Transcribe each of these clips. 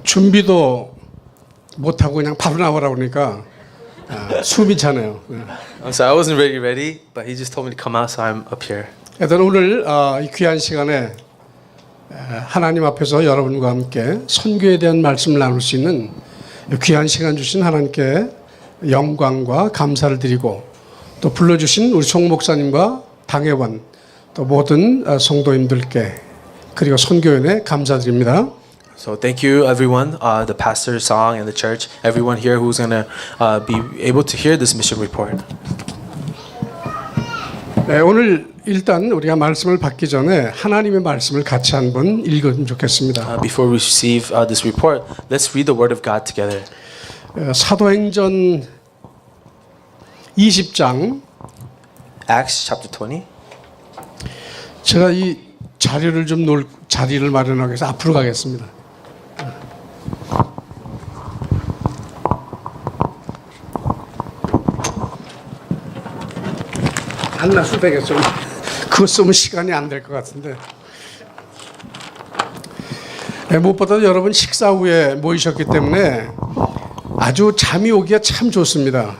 준비도 못하고 그냥 바로 나오라고 그러니까 숨이 차네요. So I wasn't really ready, but he just told me to come out, so I'm up here. 하여튼 오늘 이 귀한 시간에 하나님 앞에서 여러분과 함께 선교에 대한 말씀을 나눌 수 있는 귀한 시간 주신 하나님께 영광과 감사를 드리고 또 불러주신 우리 송 목사님과 당회원 또 모든 성도님들께 그리고 선교연에 감사드립니다. So thank you, everyone, the pastor, song, and the church, everyone here who's gonna be able to hear this mission report. 네, 오늘 일단 우리가 말씀을 받기 전에 하나님의 말씀을 같이 한번 읽으면 좋겠습니다. Before we receive this report, let's read the Word of God together. 사도행전 20장 Acts chapter 20. 제가 이 자리를 좀 놓을 자리를 마련하기 위해서 앞으로 가겠습니다. 한나수 되겠죠. 그거 쓰면 시간이 안 될 것 같은데. 무엇보다 여러분 식사 후에 모이셨기 때문에 아주 잠이 오기가 참 좋습니다.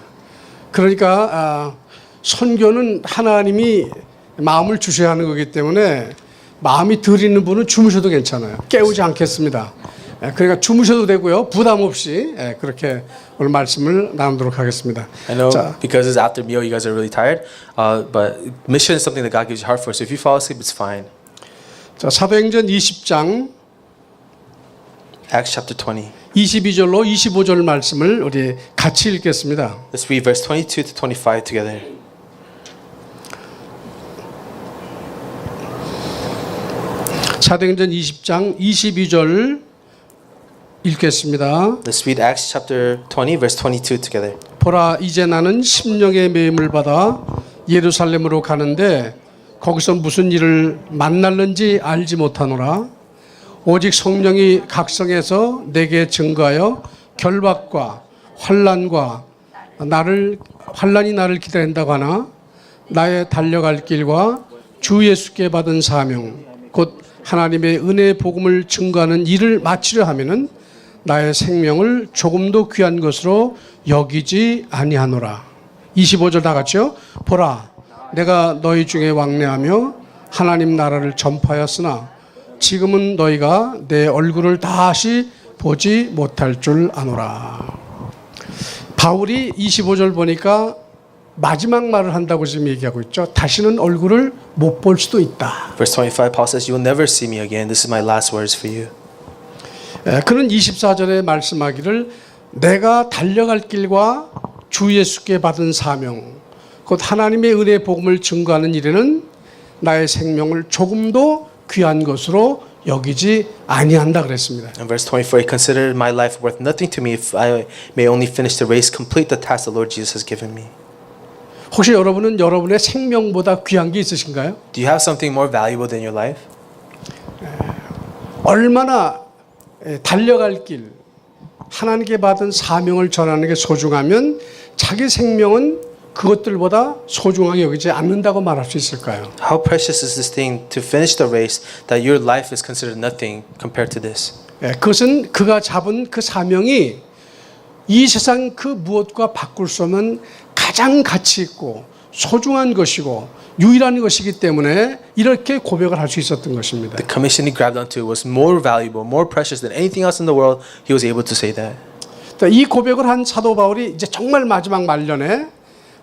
그러니까 선교는 하나님이 마음을 주셔야 하는 거기 때문에 마음이 덜 있는 분은 주무셔도 괜찮아요. 깨우지 않겠습니다. 그러니까 주무셔도 되고요. 부담 없이 그렇게 오늘 말씀을 나누도록 하겠습니다. I know because it's after meal, you guys are really tired, but mission is something that God gives you heart for. So if you fall asleep, it's fine. 자, 사도행전 20장 Acts chapter 20. 22절로 25절 말씀을 우리 같이 읽겠습니다. Let's read verse 22 to 25 together. 사도행전 20장 22절 읽겠습니다. Let's read Acts chapter 20, verse 22 together. 보라, 이제 나는 심령의 매임을 받아 예루살렘으로 가는데 거기서 무슨 일을 만날는지 알지 못하노라. 오직 성령이 각성해서 내게 증거하여 결박과 환난과 환난이 나를 기다린다고 하나 나의 달려갈 길과 주 예수께 받은 사명 곧 하나님의 은혜의 복음을 증거하는 일을 마치려 하면은 나의 생명을 조금도 귀한 것으로 여기지 아니하노라. 25절 다 같이요. 보라, 내가 너희 중에 왕래하며 하나님 나라를 전파하였으나 지금은 너희가 내 얼굴을 다시 보지 못할 줄 아노라. 바울이 25절 보니까 마지막 말을 한다고 지금 얘기하고 있죠. 다시는 얼굴을 못 볼 수도 있다. Verse 25, Paul says, "You will never see me again. This is my last words for you." 그는 24절에 말씀하기를 내가 달려갈 길과 주 예수께 받은 사명 곧 하나님의 은혜의 복음을 증거하는 일에는 나의 생명을 조금도 귀한 것으로 여기지 아니한다 그랬습니다. In verse 24, he considered my life worth nothing to me if I may only finish the race, complete the task the Lord Jesus has given me. 혹시 여러분은 여러분의 생명보다 귀한 게 있으신가요? Do you have something more valuable than your life? 얼마나 달려갈 길, 하나님께 받은 사명을 전하는 게 소중하면 자기 생명은 그것들보다 소중하게 여기지 않는다고 말할 수 있을까요? How precious is this thing to finish the race that your life is considered nothing compared to this? 그것은 그가 잡은 그 사명이 이 세상 그 무엇과 바꿀 수 없는 가장 가치 있고 소중한 것이고 유일한 것이기 때문에 이렇게 고백을 할 수 있었던 것입니다. The commission he grabbed onto was more valuable, more precious than anything else in the world. He was able to say that. 이 고백을 한 사도 바울이 이제 정말 마지막 말년에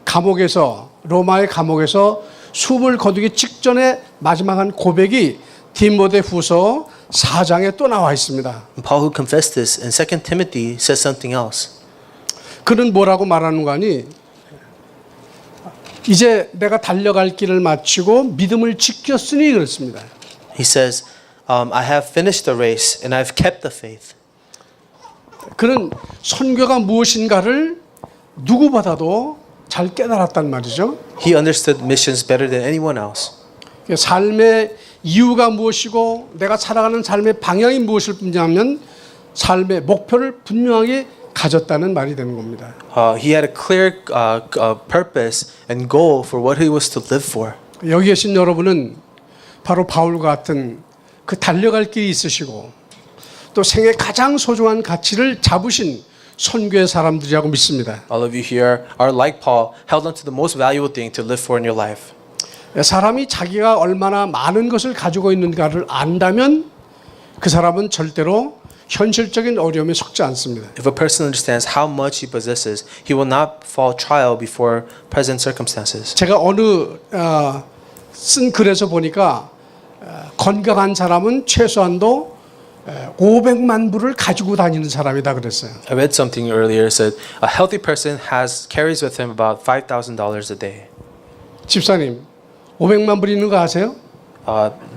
감옥에서 로마의 감옥에서 숨을 거두기 직전에 마지막 한 고백이 디모데후서 4장에 또 나와 있습니다. Paul, who confessed this in 2 Timothy, says something else. 그는 뭐라고 말하는 거니? 이제 내가 달려갈 길을 마치고 믿음을 지켰으니 그렇습니다. He says, I have finished the race and I've kept the faith. 그는 선교가 무엇인가를 누구보다도 잘 깨달았단 말이죠. He understood missions better than anyone else. 삶의 이유가 무엇이고 내가 살아가는 삶의 방향이 무엇일 뿐이냐면 삶의 목표를 분명하게 가졌다는 말이 되는 겁니다. He had a clear purpose and goal for what he was to live for. 여기 계신 여러분은 바로 바울과 같은 그 달려갈 길이 있으시고 또 생애 가장 소중한 가치를 잡으신 선교의 사람들이라고 믿습니다. All of you here are like Paul, held on to the most valuable thing to live for in your life. 사람이 자기가 얼마나 많은 것을 가지고 있는가를 안다면 그 사람은 절대로 현실적인 어려움에 속지 않습니다. If a person understands how much he possesses, he will not fall trial before present circumstances. 제가 어느 쓴 글에서 보니까 건강한 사람은 최소한도 500만 불을 가지고 다니는 사람이다 그랬어요. I read something earlier said a healthy person carries with him about $5,000 a day. 집사님, 500만 불 있는 거 아세요?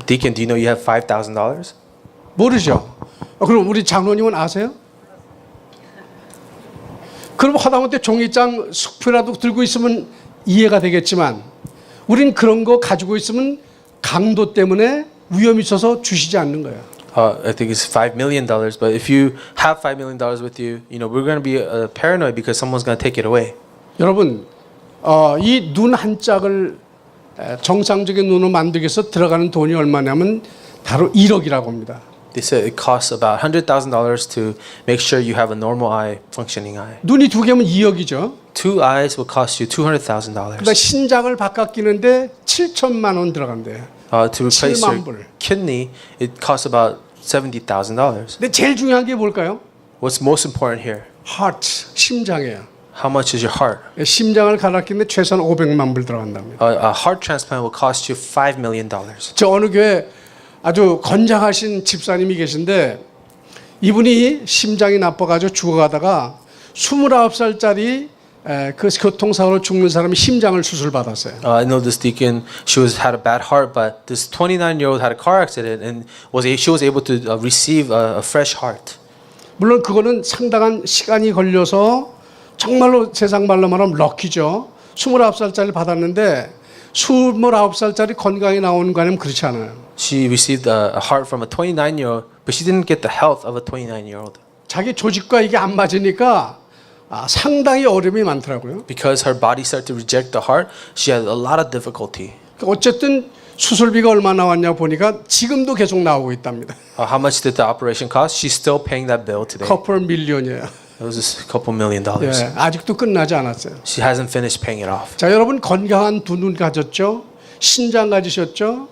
Deacon, do you know you have $5,000? 모르죠. 그럼 우리 장로님은 아세요? 그럼 하다못해 종이장 숙표라도 들고 있으면 이해가 되겠지만 우린 그런 거 가지고 있으면 강도 때문에 위험이 있어서 주시지 않는 거예요. I think it's $5 million. But if you have $5 million with you, we're going to be paranoid because someone's going to take it away. 여러분, 이 눈 한 짝을 정상적인 눈으로 만들기 위해서 들어가는 돈이 얼마냐면 바로 1억이라고 합니다. They said it costs about $100,000 to make sure you have a normal eye, functioning eye. 눈이 두 개면 2억이죠. Two eyes will cost you $200,000. 그러니까 신장을 바꿔 끼는데 7천만 원 들어간대요. To replace 7만 your 불. kidney, it costs about $70,000. 근데 제일 중요한 게 뭘까요? What's most important here? Heart, 심장이에요. How much is your heart? 심장을 갈아 끼는데 최소한 500만 불 들어간답니다. A heart transplant will cost you $5 million. 저 어느 교회 아주 건장하신 집사님이 계신데 이분이 심장이 나빠가지고 죽어가다가 29살짜리 그 교통사고로 죽는 사람이 심장을 수술 받았어요. I know this deacon. Had a bad heart, but this 29-year-old had a car accident and she was able to receive a fresh heart. 물론 그거는 상당한 시간이 걸려서 정말로 세상 말로 말하면 럭키죠. 29살짜리 받았는데 29살짜리 건강이 나오는 거 아니면 그렇지 않아요. She received a heart from a 29-year-old, but she didn't get the health of a 29-year-old. 자기 조직과 이게 안 맞으니까 상당히 어려움이 많더라고요. Because her body started to reject the heart, she had a lot of difficulty. 어쨌든 수술비가 얼마 나왔냐 보니까 지금도 계속 나오고 있답니다. How much did the operation cost? She's still paying that bill today. 커플 밀리언이에요. It was just a couple $1 million. 예, 아직도 끝나지 않았어요. She hasn't finished paying it off. 자, 여러분 건강한 두 눈 가졌죠? 신장 가지셨죠?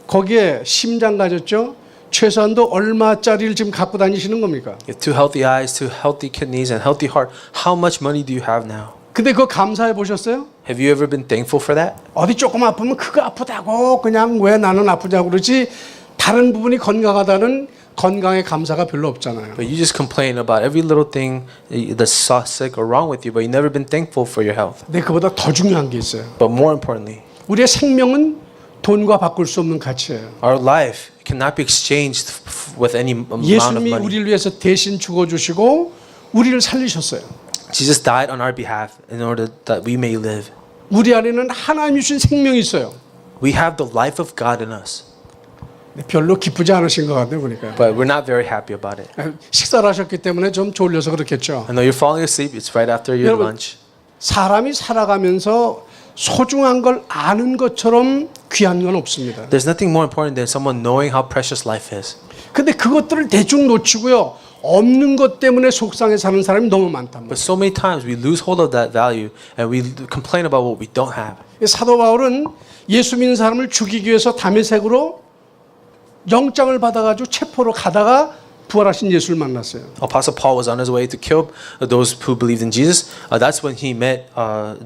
거기에 심장 가졌죠? 최소한도 얼마짜리를 지금 갖고 다니시는 겁니까? You have two healthy eyes, two healthy kidneys, and healthy heart. How much money do you have now? 근데 그거 감사해 보셨어요? Have you ever been thankful for that? 어디 조금 아프면 그거 아프다고 그냥 왜 나는 아프냐고 그러지 다른 부분이 건강하다는 건강의 감사가 별로 없잖아요. But you just complain about every little thing that's sick or wrong with you, but you've never been thankful for your health. 근데 그보다 더 중요한 게 있어요. But more importantly, 우리의 생명은 돈과 바꿀 수 없는 가치예요. our life cannot be exchanged with any amount of 예수님이 money. 우리를 위해서 대신 죽어주시고 우리를 살리셨어요. Jesus died on our behalf in order that we may live. 우리 안에는 하나님이 주신 생명이 있어요. We have the life of God in us, 별로 기쁘지 않으신 것 같아요, 보니까. but we're not very happy about it. 식사를 하셨기 때문에 좀 졸려서 그렇겠죠. I know you're falling asleep. It's right after your 여러분, lunch. 사람이 살아가면서 소중한 걸 아는 것처럼 귀한 건 없습니다. There's nothing more important than someone knowing how precious life is. 근데 그것들을 대충 놓치고요. 없는 것 때문에 속상해 사는 사람이 너무 많단 But 말이에요. so many times we lose hold of that value and we complain about what we don't have. 사도 바울은 예수 믿는 사람을 죽이기 위해서 다메섹으로 영장을 받아가지고 체포로 가다가 부활하신 예수를 만났어요. Apostle Paul was on his way to kill those who believed in Jesus. That's when he met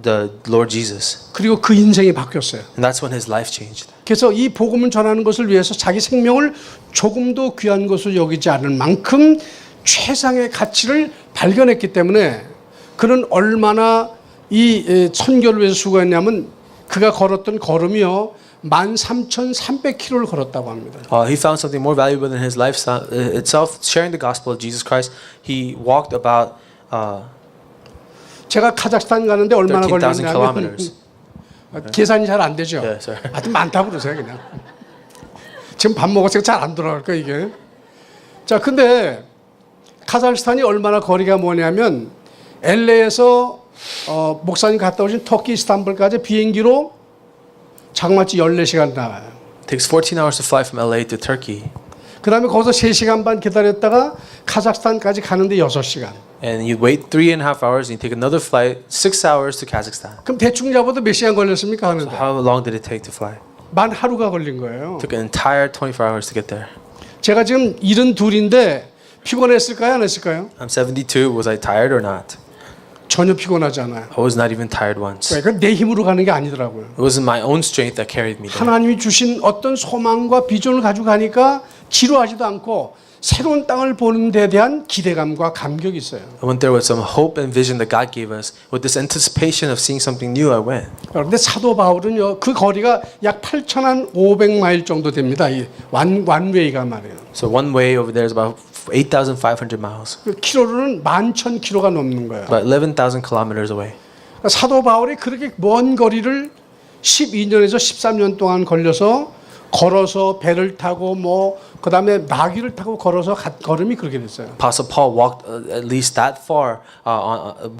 the Lord Jesus. 그리고 그 인생이 바뀌었어요. And that's when his life changed. 그래서 이 복음을 전하는 것을 위해서 자기 생명을 조금도 귀한 것을 여기지 않을 만큼 최상의 가치를 발견했기 때문에 그는 얼마나 이 선교를 위해서 수고했냐면 그가 걸었던 걸음이요 13,300km를 걸었다고 합니다. He found something more valuable than his life itself, sharing the gospel of Jesus Christ. He walked about 제가 카자흐스탄 가는데 얼마나 13,000 걸렸냐면 kilometers. 계산이 잘 안 되죠. Yeah, sorry. 하여튼 많다고 그러세요 그냥. 지금 밥 먹었으니까 잘 안 돌아갈까 이게. 자, 근데 카자흐스탄이 얼마나 거리가 뭐냐면 LA에서 목사님 갔다 오신 터키 이스탄불까지 비행기로 장마치 14시간 나가요. It takes 14 hours to fly from LA to Turkey. 그 다음에 거기서 3시간 반 기다렸다가 카자흐스탄까지 가는데 6시간. And you wait 3.5 hours and you take another flight, 6 hours to Kazakhstan. 그럼 대충 잡아도 몇 시간 걸렸습니까? 하는데 How long did it take to fly? 만 하루가 걸린 거예요. It took an entire 24 hours to get there. 제가 지금 72인데 피곤했을까요? 안 했을까요? I'm 72. Was I tired or not? 전혀 피곤하지 않아요. I was not even tired once. 그건 내 힘으로 가는 게 아니더라고요. It wasn't my own strength that carried me there. 하나님이 주신 어떤 소망과 비전을 가지고 가니까 지루하지도 않고 새로운 땅을 보는 데 대한 기대감과 감격이 있어요. I went there with some hope and vision that God gave us. With this anticipation of seeing something new, I went. 그런데 사도 바울은요, 그 거리가 약 8,500마일 정도 됩니다. 이 완웨이가 말이에요. So one way over there is about 8,500 miles, 그 키로로는 11,000km가 넘는 거예요. about 11,000 kilometers away. 그러니까 사도 바울이 그렇게 먼 거리를 12년에서 13년 동안 걸려서 걸어서 배를 타고 그다음에 나귀를 타고 걸어서 걸음이 그렇게 됐어요. Apostle Paul walked at least that far,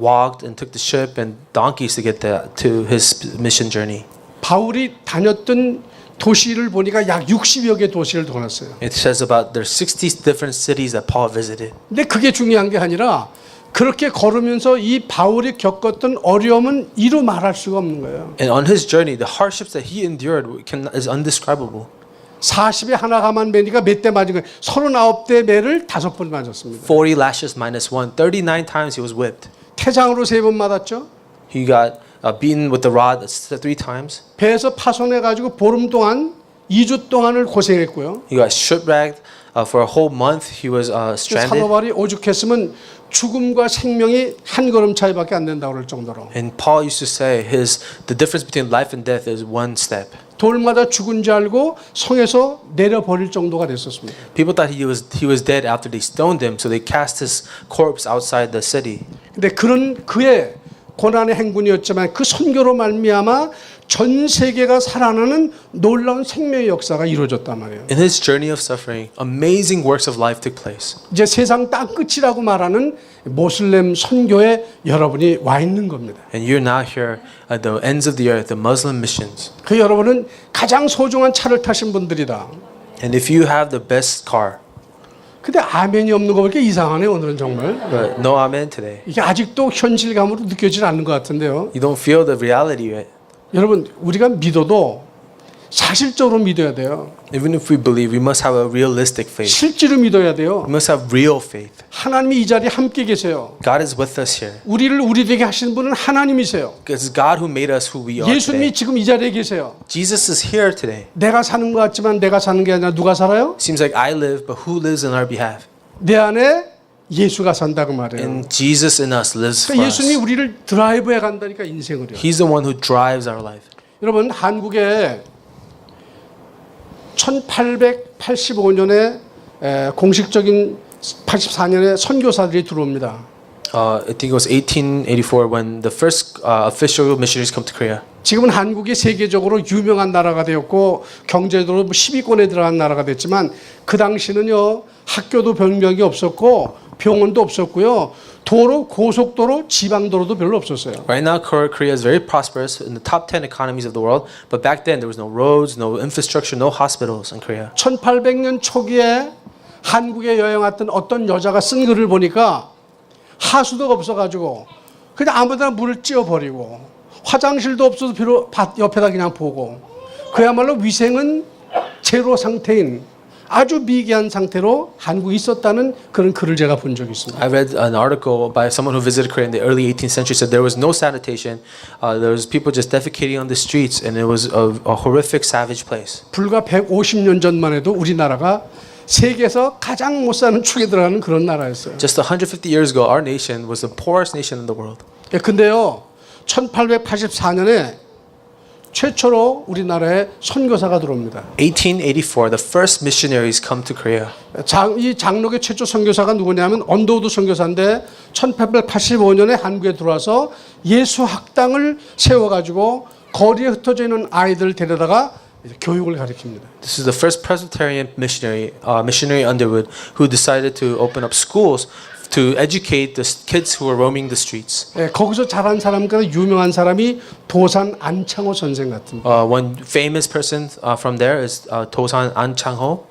walked and took the ship and donkeys to get to his mission journey. 바울이 다녔던 도시를 보니까 약 60여 개 도시를 돌았어요. It says about there's 60 different cities that Paul visited. 근데 그게 중요한 게 아니라 그렇게 걸으면서 이 바울이 겪었던 어려움은 이루 말할 수가 없는 거예요. And on his journey, the hardships that he endured is undescribable. 40에 하나 가만 매니까 몇 대 맞은 거예요. 39대 매를 5번 맞았습니다. 40 lashes minus 1, 39 times he was whipped. 태장으로 3번 맞았죠. He got beaten with the rod 3 times. 배에서 파손해 가지고 보름 동안 2주 동안을 고생했고요. He got shipwrecked for a whole month. He was stranded. 사도 바울이 오죽했으면 죽음과 생명이 한 걸음 차이밖에 안 된다고 그럴 정도로. And Paul used to say the difference between life and death is one step. 돌마다 죽은 줄 알고 성에서 내려버릴 정도가 됐었습니다. People thought he was dead after they stoned him, so they cast his corpse outside the city. 근데 그런 그의 고난의 행군이었지만 그 선교로 말미암아 전 세계가 살아나는 놀라운 생명의 역사가 이루어졌단 말이에요. In his journey of suffering, amazing works of life took place. 이제 세상 땅 끝이라고 말하는 모슬렘 선교에 여러분이 와 있는 겁니다. And you're now here at the ends of the earth, the Muslim missions. 그 여러분은 가장 소중한 차를 타신 분들이다. And if you have the best car, 근데 아멘이 없는 거 보니까 이상하네 오늘은 정말. but no amen today. 이게 아직도 현실감으로 느껴지지 않는 것 같은데요. You don't feel the reality yet. 여러분 우리가 믿어도 사실적으로 믿어야 돼요. Even if we believe, we must have a realistic faith. 실제로 믿어야 돼요. We must have real faith. 하나님이 이 자리에 함께 계세요. God is with us here. 우리를 우리 되게 하시는 분은 하나님이세요. It's God who made us who we are 예수님이 today. 지금 이 자리에 계세요. Jesus is here today. 내가 사는 것 같지만 내가 사는 게 아니라 누가 살아요? Seems like I live, but who lives in our behalf? 내 안에 예수가 산다고 말해요. And Jesus in us lives for 그러니까 us. 예수님이 우리를 드라이브해 간다니까 인생을요. He's the one who drives our life. 여러분 한국에 1885년에 공식적인 84년에 선교사들이 들어옵니다. I think it was 1884 when the first official missionaries come to Korea. 지금은 한국이 세계적으로 유명한 나라가 되었고 경제적으로 10위권에 들어간 나라가 됐지만 그 당시는요 학교도 병력이 없었고 병원도 없었고요 도로 고속도로 지방도로도 별로 없었어요. Right now, Korea is very prosperous in the top 10 economies of the world. But back then, there was no roads, no infrastructure, no hospitals in Korea. 1800년 초기에 한국에 여행 왔던 어떤 여자가 쓴 글을 보니까 하수도가 없어가지고 그냥 아무데나 물을 찌어버리고 화장실도 없어서 비로 옆에다 그냥 보고 그야말로 위생은 제로 상태인 아주 미개한 상태로 한국에 있었다는 그런 글을 제가 본 적이 있습니다. I read an article by someone who visited Korea in the early 18th century. Said there was no sanitation. There was people just defecating on the streets, and it was a horrific, savage place. 불과 150년 전만 해도 우리나라가 세계에서 가장 못 사는 축에 들어가는 그런 나라였어요. Just 150 years ago, our nation was the poorest nation in the world. 근데요, 1884년에 최초로 우리나라에 선교사가 들어옵니다. 1884, the first missionaries come to Korea. 이 장로교 최초 선교사가 누구냐면 언더우드 선교사인데 1885년에 한국에 들어와서 예수 학당을 세워가지고 거리에 흩어져 있는 아이들 데려다가 교육을 가르칩니다. This is the first Presbyterian missionary, missionary Underwood, who decided to open up schools to educate the kids who were roaming the streets. 예, 거기서 자란 사람 가운데 유명한 사람이 도산 안창호 선생 같은. One famous person from there is Tosan An Chang-ho.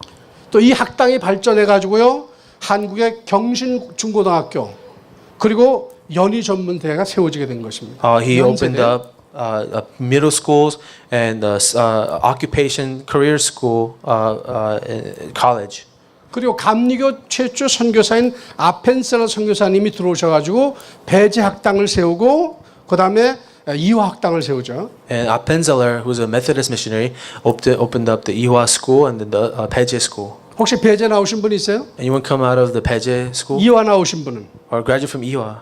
또 이 학당이 발전해 가지고요. 한국의 경신 중고등학교 그리고 연희 전문대가 세워지게 된 것입니다. He opened 연세대. up middle schools and occupation career school college. 그리고 감리교 최초 선교사인 아펜셀러 선교사님이 들어오셔가지고 배제 학당을 세우고 그 다음에 이화 학당을 세우죠. And Appenzeller, who's a Methodist missionary, opened up the Ihwa school and then the Peje school. 혹시 배제 나오신 분 있어요? Anyone come out of the Peje school 이화 나오신 분은? or graduate from Ihwa?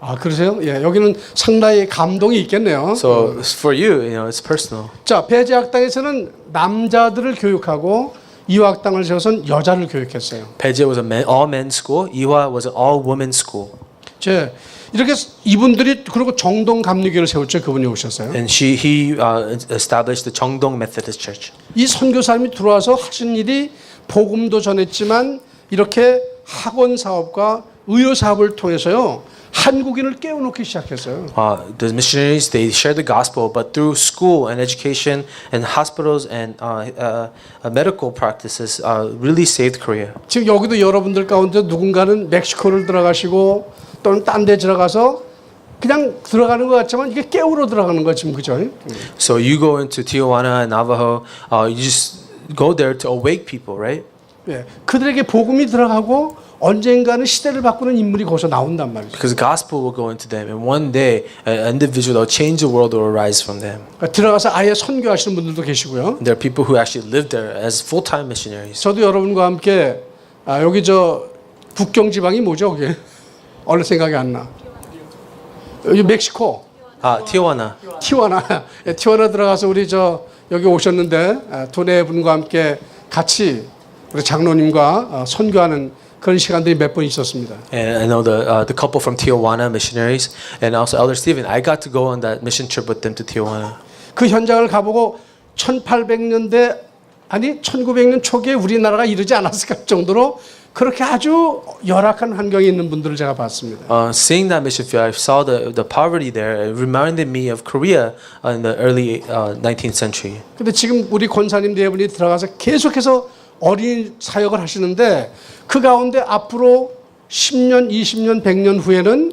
아 그러세요? 예, 여기는 상당히 감동이 있겠네요. So for you, it's personal. 자, 배제 학당에서는 남자들을 교육하고 이화 학당을 세워서는 여자를 교육했어요. Peje was an all men's school. Ihwa was an all women's school. 제 이렇게 이분들이 그리고 정동 감리교를 세웠죠. 그분이 오셨어요. And he established the Cheongdong Methodist Church. 이 선교사님이 들어와서 하신 일이 복음도 전했지만 이렇게 학원 사업과 의료 사업을 통해서요. 한국인을 깨워놓기 시작했어요. The missionaries, they shared the gospel, but through school and education and hospitals and medical practices, really saved Korea. 지금 여기도 여러분들 가운데 누군가는 멕시코를 들어가시고 또는 딴 데 들어가서 그냥 들어가는 것 같지만 이게 깨우러 들어가는 거 지금 그죠? So you go into Tijuana and Navajo, you just go there to awake people, right? 예, 그들에게 복음이 들어가고 언젠가는 시대를 바꾸는 인물이 거기서 나온단 말이죠. Because the gospel will go into them, and one day an individual that will change the world will arise from them. 그러니까 들어가서 아예 선교하시는 분들도 계시고요. And there are people who actually live there as full-time missionaries. 저도 여러분과 함께 여기 저 북경 지방이 뭐죠? 그게 어느 생각이 안 나. 여기 멕시코. Tijuana. 티와나. 예, 티와나 들어가서 우리 저 여기 오셨는데 두 네 분과 함께 같이 우리 장로님과 선교하는 그런 시간들이 몇 번 있었습니다. And I know the couple from Tijuana missionaries, and also Elder Stephen. I got to go on that mission trip with them to Tijuana. 그 현장을 가보고 1800년대 아니 1900년 초기에 우리나라가 이르지 않았을 정도로 그렇게 아주 열악한 환경에 있는 분들을 제가 봤습니다. Seeing that mission field, I saw the poverty there. It reminded me of Korea in the early 19th century. 근데 지금 우리 권사님 네 분이 들어가서 계속해서 어린 사역을 하시는데 그 가운데 앞으로 10년, 20년, 100년 후에는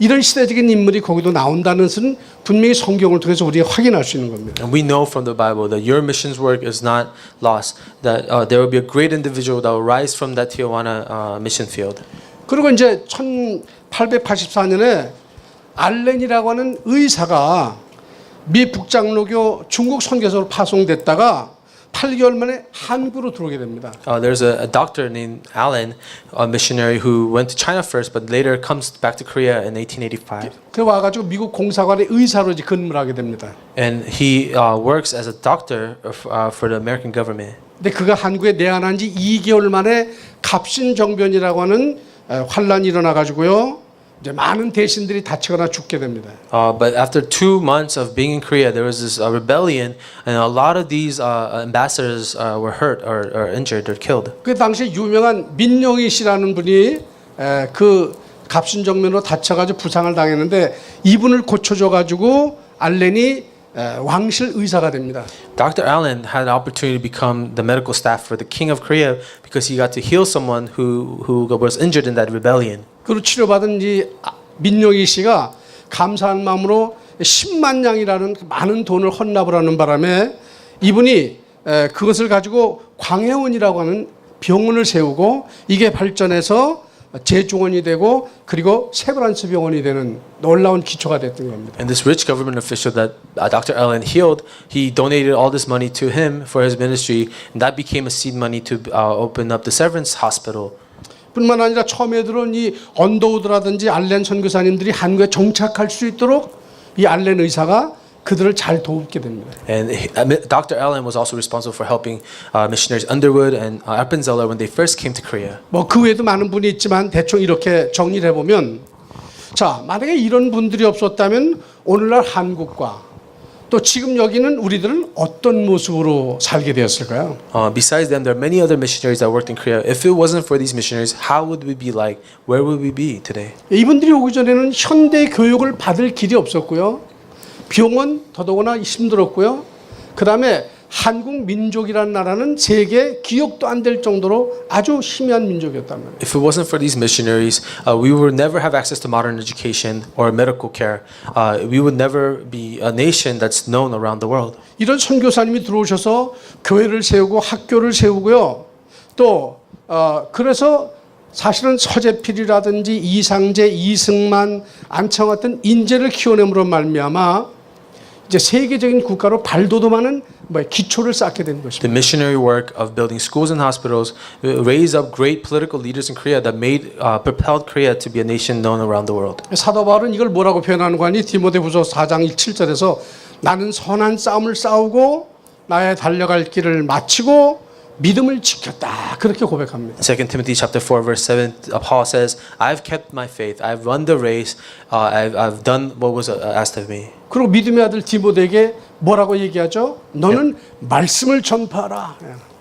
이런 시대적인 인물이 거기도 나온다는 것은 분명히 성경을 통해서 우리가 확인할 수 있는 겁니다. And we know from the Bible that your missions work is not lost. That there will be a great individual that will rise from that Tijuana mission field. 그리고 이제 1884년에 알렌이라고 하는 의사가 미 북장로교 중국 선교사로 파송됐다가 8개월 만에 한국으로 들어오게 됩니다. There's a doctor named Allen, a missionary who went to China first, but later comes back to Korea in 1885. 그 와가지고 미국 공사관의 의사로 이제 근무를 하게 됩니다. And he works as a doctor for the American government. 근데 그가 한국에 내한한 지 2개월 만에 갑신정변이라고 하는 환란이 일어나 가지고요. 이제 많은 대신들이 다치거나 죽게 됩니다. But after 2 months of being in Korea, there was this rebellion, and a lot of these ambassadors were hurt or injured or killed. 그 당시 유명한 민영희 씨라는 분이 그 갑신정변으로 다쳐가지고 부상을 당했는데 이분을 고쳐줘가지고 알렌이 왕실 의사가 됩니다. Dr. Allen had an opportunity to become the medical staff for the King of Korea because he got to heal someone who was injured in that rebellion. 그리고 치료받은 이 민영희 씨가 감사한 마음으로 10만 양이라는 많은 돈을 헌납을 하는 바람에 이분이 그것을 가지고 광해원이라고 하는 병원을 세우고 이게 발전해서 재중원이 되고 그리고 세브란스 병원이 되는 놀라운 기초가 됐던 겁니다. And this rich government official that Dr. Allen healed, he donated all this money to him for his ministry, and that became a seed money to open up the Severance Hospital. 뿐만 아니라 처음에 들어온 이 언더우드라든지 알렌 선교사님들이 한국에 정착할 수 있도록 이 알렌 의사가 그들을 잘 도우게 됩니다. And Dr. Allen was also responsible for helping missionaries Underwood and Appenzeller when they first came to Korea. 뭐 그 외에도 많은 분이 있지만 대충 이렇게 정리를 해보면 자 만약에 이런 분들이 없었다면 오늘날 한국과 또 지금 여기는 우리들은 어떤 모습으로 살게 되었을까요? Besides them, there are many other missionaries that worked in Korea. If it wasn't for these missionaries, how would we be like? Where would we be today? 이분들이 오기 전에는 현대 교육을 받을 길이 없었고요. 병원 더더구나 힘들었고요. 그 다음에 한국 민족이라는 나라는 세계 기억도 안 될 정도로 아주 희미한 민족이었단 말이에요. If it wasn't for these missionaries, we would never have access to modern education or medical care. We would never be a nation that's known around the world. 이런 선교사님이 들어오셔서 교회를 세우고 학교를 세우고요. 또 그래서 사실은 서재필이라든지 이상재, 이승만, 안창 같은 인재를 키워냄으로 말미암아 이제 세계적인 국가로 발돋움하는 기초를 쌓게 된 것입니다. The missionary work of building schools and hospitals raised up great political leaders in Korea that propelled Korea to be a nation known around the world. 사도 바울은 이걸 뭐라고 표현하는 거 아니? 디모데후서 4장 7절에서 나는 선한 싸움을 싸우고 나의 달려갈 길을 마치고 믿음을 지켰다. 그렇게 고백합니다. 2 Timothy chapter 4 verse 7, Paul says, "I've kept my faith. I've run the race. I've done what was asked of me." 그리고 믿음의 아들 디모데에게 뭐라고 얘기하죠? 너는 말씀을 전파하라.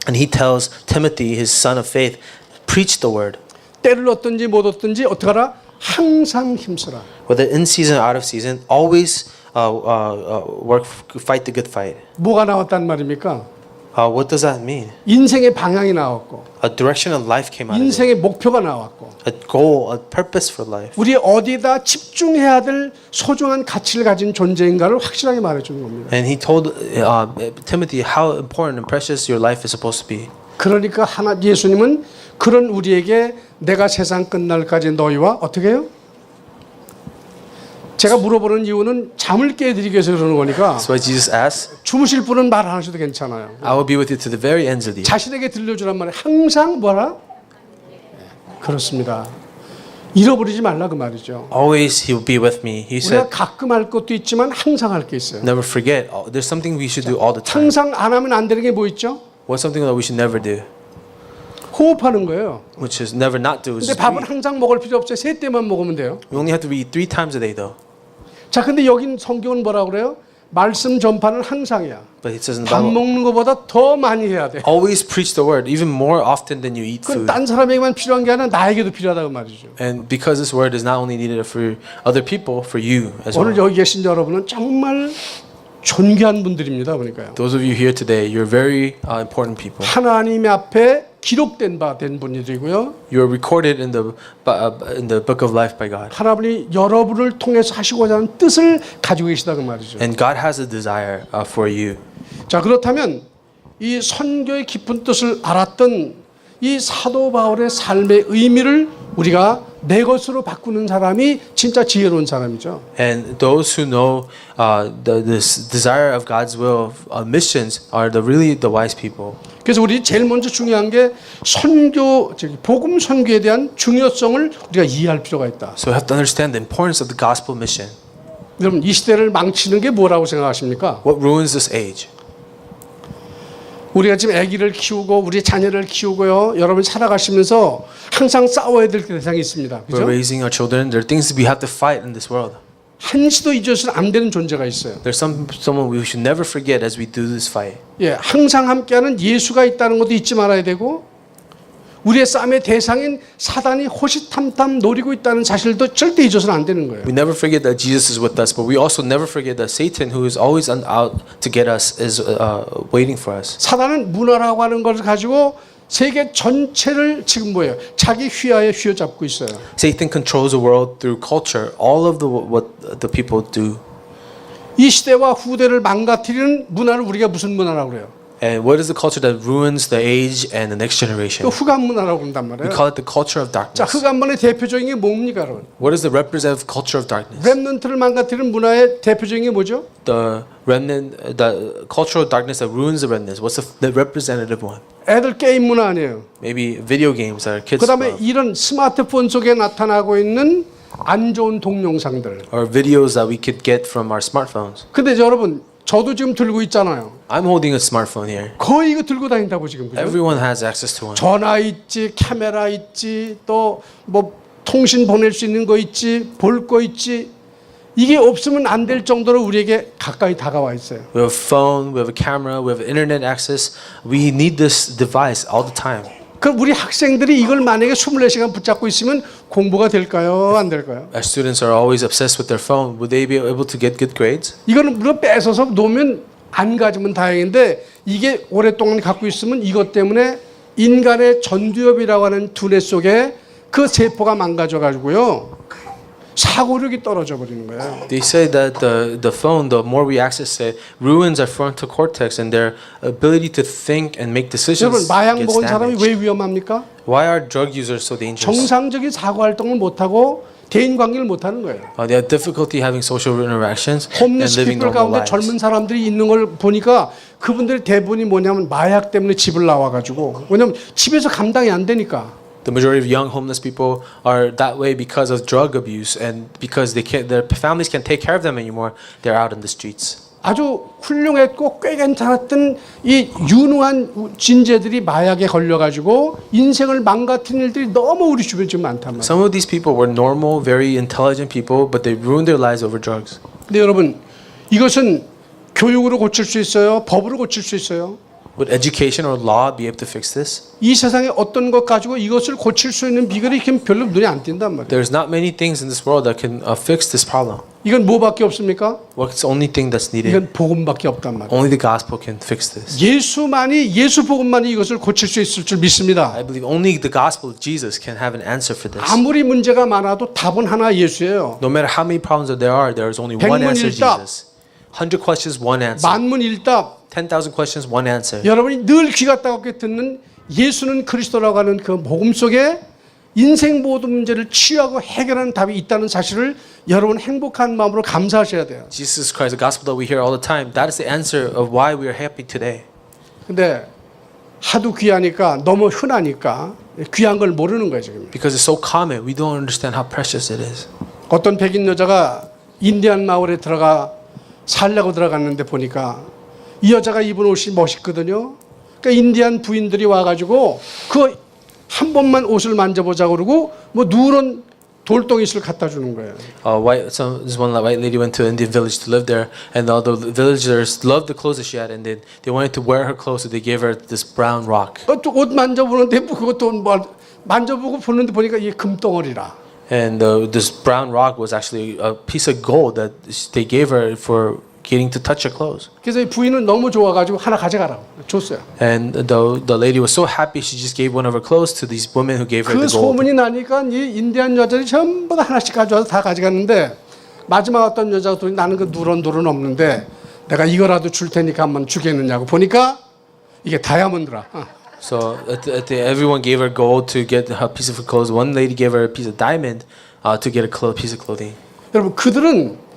And he tells Timothy, his son of faith, preach the word. 때를 얻든지 못 얻든지 어떻게 하라? 항상 힘쓰라. Whether in season or out of season, always fight the good fight. 뭐가 나왔단 말입니까? What does that mean? 인생의 방향이 나왔고 A direction of life came out of it. 인생의 목표가 나왔고 A goal, a purpose for life. 우리 어디다 집중해야 될 소중한 가치를 가진 존재인가를 확실하게 말해주는 겁니다. And he told Timothy how important and precious your life is supposed to be. 그러니까 예수님은 그런 우리에게 내가 세상 끝날까지 너희와 어떻게 해요? 제가 물어보는 이유는 잠을 깨드리기 위해서 그러는 거니까 That's why Jesus asked, 주무실 분은 말 안 하셔도 괜찮아요. I will be with you to the very ends of the earth. 자신에게 들려주란 말에 항상 뭐라? 그렇습니다. 잃어버리지 말라 그 말이죠. Always he will be with me. He 우리가 said, 가끔 할 것도 있지만 항상 할 게 있어요. never forget. There's something we should do all the time. 항상 안 하면 안 되는 게 뭐 있죠? What's something that we should never do? 호흡하는 거예요. Which is never not do. Is 근데 just 밥은 eat. 항상 먹을 필요 없어요. 세 때만 먹으면 돼요. We only have to eat 3 times a day though. 자, 근데 여긴 성경은 뭐라고 그래요? 말씀 전파는 항상이야. But it says in the 밥 Bible, 먹는 것보다 더 많이 해야 돼. always preach the word, even more often than you eat 그건 food. 딴 사람에게만 필요한 게 아니라 나에게도 필요하다고 말이죠. And because this word is not only needed for other people, for you as 오늘 well. 여기 계신 여러분은 정말 존귀한 분들입니다. 보니까요. Those of you here today, you're very important people. 하나님 앞에 기록된 바 된 분들이고요. You are recorded in the book of life by God. 하나님이 여러분을 통해서 하시고자 하는 뜻을 가지고 계시다 그 말이죠. And God has a desire for you. 자, 그렇다면 이 선교의 깊은 뜻을 알았던 이 사도 바울의 삶의 의미를 우리가 내 것으로 바꾸는 사람이 진짜 지혜로운 사람이죠. And those who know this desire of God's will of missions are really the wise people. 그래서 우리 제일 먼저 중요한 게 복음 선교에 대한 중요성을 우리가 이해할 필요가 있다. So we have to understand the importance of the gospel mission. 여러분 이 시대를 망치는 게 뭐라고 생각하십니까? What ruins this age? 우리가 지금 아기를 키우고 우리 자녀를 키우고요. 여러분 살아가시면서 항상 싸워야 될 대상이 있습니다. We're 그죠? raising our children. There are things we have to fight in this world. 한시도 잊어서는 안 되는 존재가 있어요. There's someone we should never forget as we do this fight. 예, 항상 함께하는 예수가 있다는 것도 잊지 말아야 되고 우리의 싸움의 대상인 사단이 호시탐탐 노리고 있다는 사실도 절대 잊어서는 안 되는 거예요. We never forget that Jesus is with us, but we also never forget that Satan, who is always out to get us, is waiting for us. 사단은 문화라고 하는 것을 가지고 세계 전체를 지금 뭐예요? 자기 휘하에 휘어잡고 있어요. Satan controls the world through culture, all of what the people do. 이 시대와 후대를 망가뜨리는 문화를 우리가 무슨 문화라고 그래요? And what is the culture that ruins the age and the next 그 generation? 흑암 문화라고 그런단 We 말이에요. call it the culture of 자, darkness. 흑암문의 대표적인 게 뭡니까, 여러분? What is the representative culture of darkness? 렘넌트를 망가뜨리는 문화의 대표적인 게 뭐죠? The cultural darkness that ruins the remnants. What's the representative one? 애들 게임 문화 아니에요. Maybe video games that our kids 그다음에 love, 이런 스마트폰 속에 나타나고 있는 안 좋은 동영상들. or videos that we could get from our smartphones. 근데 여러분, 저도 지금 들고 있잖아요. I'm holding a smartphone here. 거의 이거 들고 다닌다고 지금. 그죠? Everyone has access to one. 전화 있지, 카메라 있지, 또 뭐 통신 보낼 수 있는 거 있지, 볼 거 있지. 이게 없으면 안 될 정도로 우리에게 가까이 다가와 있어요. We have a phone, we have a camera, we have internet access. We need this device all the time. 그럼 우리 학생들이 이걸 만약에 24시간 붙잡고 있으면 공부가 될까요? 안 될까요? Our students are always obsessed with their phone. Would they be able to get good grades? 이거는 물론 뺏어서 놓으면 안 가지면 다행인데 이게 오랫동안 갖고 있으면 이것 때문에 인간의 전두엽이라고 하는 두뇌 속에 그 세포가 망가져 가지고요. 사고력이 떨어져 버리는 거예요. They say that the phone, the more we access it, ruins our frontal cortex and their ability to think and make 여러분 decisions 마약 gets 먹은 사람이 damaged. 왜 위험합니까? Why are drug users so dangerous? 정상적인 사고 활동을 못 하고 대인 관계를 못 하는 거예요. They have difficulty having social interactions and 홈리스 living 피플 가운데 normal lives. 젊은 사람들이 있는 걸 보니까 그분들이 대부분이 뭐냐면 마약 때문에 집을 나와 가지고 왜냐면 집에서 감당이 안 되니까. The majority of young homeless people are that way because of drug abuse and because their families can't take care of them anymore. They're out in the streets. 아주 훌륭했고 꽤 괜찮았던 이 유능한 진재들이 마약에 걸려가지고 인생을 망가뜨린 일들이 너무 우리 주변에 지금 많단 말이에요. Some of these people were normal, very intelligent people, but they ruined their lives over drugs. 근데 여러분 이것은 교육으로 고칠 수 있어요? 법으로 고칠 수 있어요? Would education or law be able to fix this? 이 세상에 어떤 것 가지고 이것을 고칠 수 있는 비결이 이렇게 별로 눈에 안 띈단 말이에요. There's not many things in this world that can fix this problem. 이건 뭐밖에 없습니까? What's the only thing that's needed? 이건 복음밖에 없단 말이에요. Only the gospel can fix this. 예수 복음만이 이것을 고칠 수 있을 줄 믿습니다. I believe only the gospel of Jesus can have an answer for this. 아무리 문제가 많아도 답은 하나 예수예요. No matter how many problems that there is only one answer, 백문일답. Jesus. 100 questions, one answer. 만문일답. 10,000 questions, one answer. 여러분이 늘 귀가 따갑게 듣는 예수는 그리스도라고 하는 그 복음 속에 인생 모든 문제를 치유하고 해결하는 답이 있다는 사실을 여러분 행복한 마음으로 감사하셔야 돼요. Jesus Christ, the gospel that we hear all the time, that is the answer of why we are happy today. 근데 하도 귀하니까 너무 흔하니까 귀한 걸 모르는 거예요 지금. Because it's so common, we don't understand how precious it is. 어떤 백인 여자가 인디안 마을에 들어가 살려고 들어갔는데 보니까 이 여자가 입은 옷이 멋있거든요. 그러니까 인디안 부인들이 와가지고 그 한 번만 옷을 만져보자 그러고 뭐 누런 돌덩이를 갖다 주는 거예요. This one white lady went to an Indian village to live there, and all the villagers loved the clothes that she had, and they wanted to wear her clothes, so they gave her this brown rock. 또 옷 만져보는데 그것도 뭐 만져보고 보는데 보니까 이게 금덩어리라. And this brown rock was actually a piece of gold that they gave her for getting to touch her clothes. 그래서 이 부인은 너무 좋아가지고 하나 가져가라고 줬어요. And the lady was so happy, she just gave one of her clothes to these women who gave her 그 the gold. 소문이 나니까 이 인디안 여자들이 전부 다 하나씩 가져와서 다 가져갔는데 마지막 어떤 여자가 또 나는 그 누런 돌은 없는데 내가 이거라도 줄 테니까 한번 주겠느냐고 보니까 이게 다이아몬드라. So everyone gave her gold to get a piece of her clothes. One lady gave her a piece of diamond to get a piece of clothing. 여러분 그들은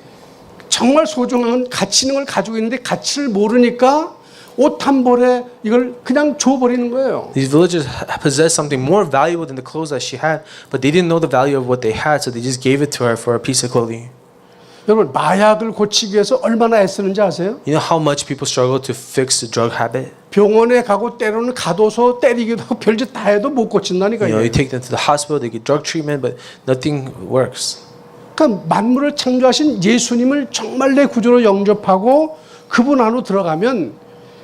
정말 소중한 가치 있는 걸 가지고 있는데 가치를 모르니까 옷 한 벌에 이걸 그냥 줘버리는 거예요. These villagers possessed something more valuable than the clothes that she had, but they didn't know the value of what they had, so they just gave it to her for a piece of clothing. 여러분 마약을 고치기 위해서 얼마나 애쓰는지 아세요? You know how much people struggle to fix the drug habit? 병원에 가고 때로는 가둬서 때리기도 하고 별짓 다 해도 못 고친다니까요. You take them to the hospital, they get drug treatment, but nothing works. 그러니까 만물을 창조하신 예수님을 정말 내 구주로 영접하고 그분 안으로 들어가면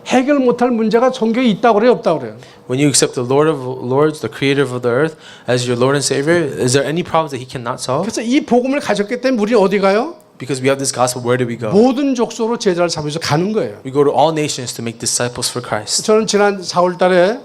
해결 못할 문제가 성경에 있다고 그래요, 없다고 그래요? When you accept the Lord of Lords, the Creator of the earth, as your Lord and Savior, is there any problems that He cannot solve? 그래서 이 복음을 가졌기 때문에 우리 어디 가요? Because we have this gospel, where do we go? 모든 족속으로 제자를 삼아서 가는 거예요. We go to all nations to make disciples for Christ. 저는 지난 4월 달에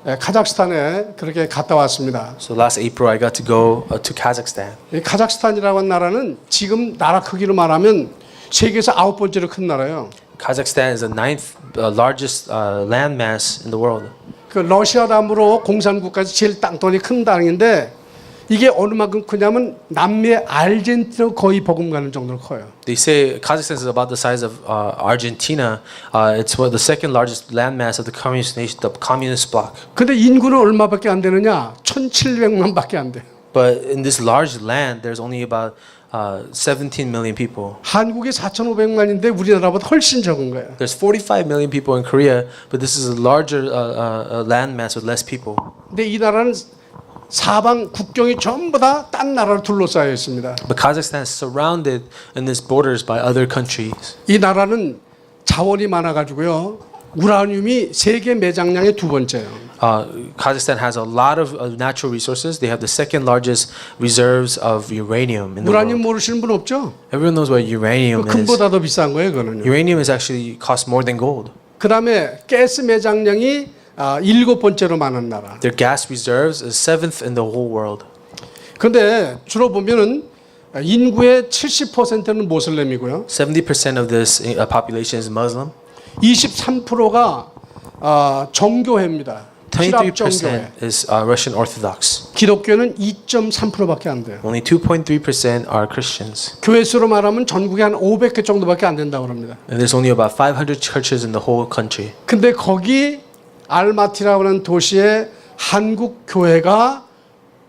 카자흐스탄에 그렇게 갔다 왔습니다. So last April, I got to go to Kazakhstan. 이 카자흐스탄이라고 하는 나라는 지금 나라 크기로 말하면 세계에서 9번째로 큰 나라예요. Kazakhstan is the ninth largest landmass in the world. 그 러시아 다음으로 공산국가에서 제일 땅덩이 큰 땅인데 이게 어느 만큼 크냐면 남미 아르헨티나 거의 버금가는 정도로 커요. They say Kazakhstan is about the size of Argentina. It's the second largest landmass of the communist nation, the communist bloc. 근데 인구는 얼마밖에 안 되느냐? 1,700만밖에 안 돼. But in this large land, there's only about 17 million people. 한국이 4,500만인데 우리나라보다 훨씬 적은 거예요. There's 45 million people in Korea, but this is a larger landmass with less people. 근데 이 나라는 사방 국경이 전부 다 딴 나라로 둘러싸여 있습니다. But Kazakhstan is surrounded in its borders by other countries. 이 나라는 자원이 많아가지고요. 우라늄이 세계 매장량의 두 번째예요. Kazakhstan has a lot of natural resources. They have the second largest reserves of uranium in the 우라늄 world. 모르시는 분 없죠? Everyone knows what uranium is. 금보다 더 비싼 거예요, 그거는요. Uranium is actually costs more than gold. 그다음에 가스 매장량이 일곱 번째로 많은 나라. Their gas reserves is seventh in the whole world. 그런데 주로 보면은 인구의 70%는 모슬렘이고요. 70% of this population is Muslim. 23%가 정교회입니다. 킬랍 정교회. 23% is Russian Orthodox. 기독교는 2.3%밖에 안 돼요. Only 2.3% are Christians. 교회 수로 말하면 전국에 한 500개 정도밖에 안 된다고 합니다. And there's only about 500 churches in the whole country. 근데 거기 알마티라고 하는 도시에 한국 교회가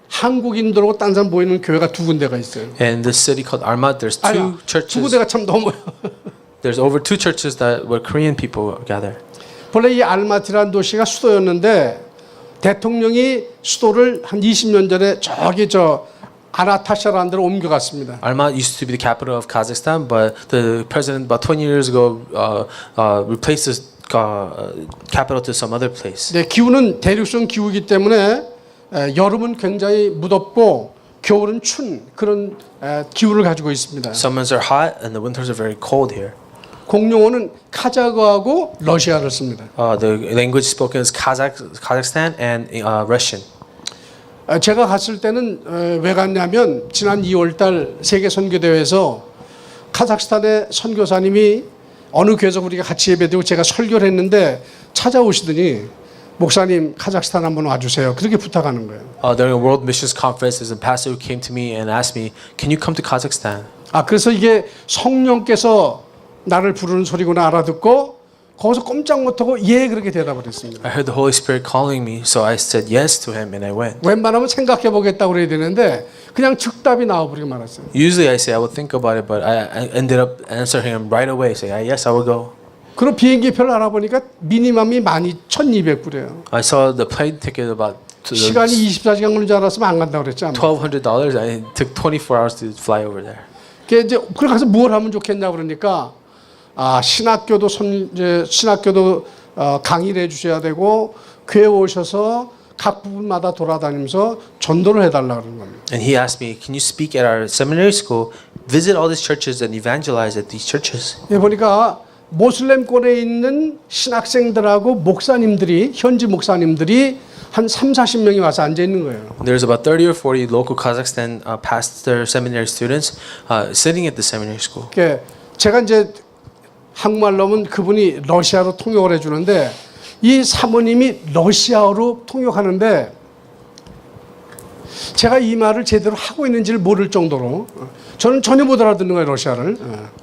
한국인들하고 딴 사람 보이는 교회가 두 군데가 있어요. And this city called Armat, there's two 아니야, 두 churches. 군데가 참 넘어요. There's over two churches that where Korean people gather. 본래 이 알마티라는 도시가 수도였는데 대통령이 수도를 한 20년 전에 저기 아나타샤라는 데로 옮겨갔습니다. Almat used to be the capital of Kazakhstan, but the president about 20 years ago replaced this capital to some other place. 네, 기후는 대륙성 기후이기 때문에 여름은 굉장히 무덥고 겨울은 춘 그런 기후를 가지고 있습니다. Summers are hot and the winters are very cold here. 공용어는 카자흐하고 러시아를 씁니다. The language spoken is Kazakhstan and Russian. 제가 갔을 때는 왜 갔냐면 지난 2월달 세계 선교 대회에서 카자흐스탄의 선교사님이 어느 교회에서 우리가 같이 예배드리고 제가 설교를 했는데 찾아오시더니 목사님 카자흐스탄 한번 와주세요. 그렇게 부탁하는 거예요. During a World Missions Conference, there's a pastor who came to me and asked me, "Can you come to Kazakhstan?" 그래서 이게 성령께서 나를 부르는 소리구나 알아듣고 거기서 꼼짝 못하고 예 그렇게 대답을 했습니다. I heard the Holy Spirit calling me, so I said yes to him and I went. 웬만하면 생각해 보겠다고 그래야 되는데 그냥 즉답이 나와버리고 말았어요. Usually I say I will think about it, but I ended up answering him right away, saying, "Yes, I will go." 그리고 비행기표를 알아보니까 미니멈이 12,200불이에요. I saw the plane ticket about 시간이 24시간 걸리는 줄 알았으면 안 간다고 그랬지. $1,200. I took 24 hours to fly over there. 이제 그래 가서 뭘 하면 좋겠냐 그러니까 신학교도 신학교도 강의를 해주셔야 되고 교회 오셔서 각 부분마다 돌아다니면서 전도를 해달라 그러는 겁니다. And he asked me, "Can you speak at our seminary school? Visit all these churches and evangelize at these churches." 예, 보니까 모슬렘권에 있는 신학생들하고 목사님들이 현지 목사님들이 한 30-40명이 와서 앉아 있는 거예요. There's about 30 or 40 local Kazakhstan pastor seminary students sitting at the seminary school. 그러니까 제가 이제 한국말로 하면 그분이 러시아로 통역을 해주는데 이 사모님이 러시아어로 통역하는데 제가 이 말을 제대로 하고 있는지를 모를 정도로 저는 전혀 못 알아듣는 거예요 러시아를.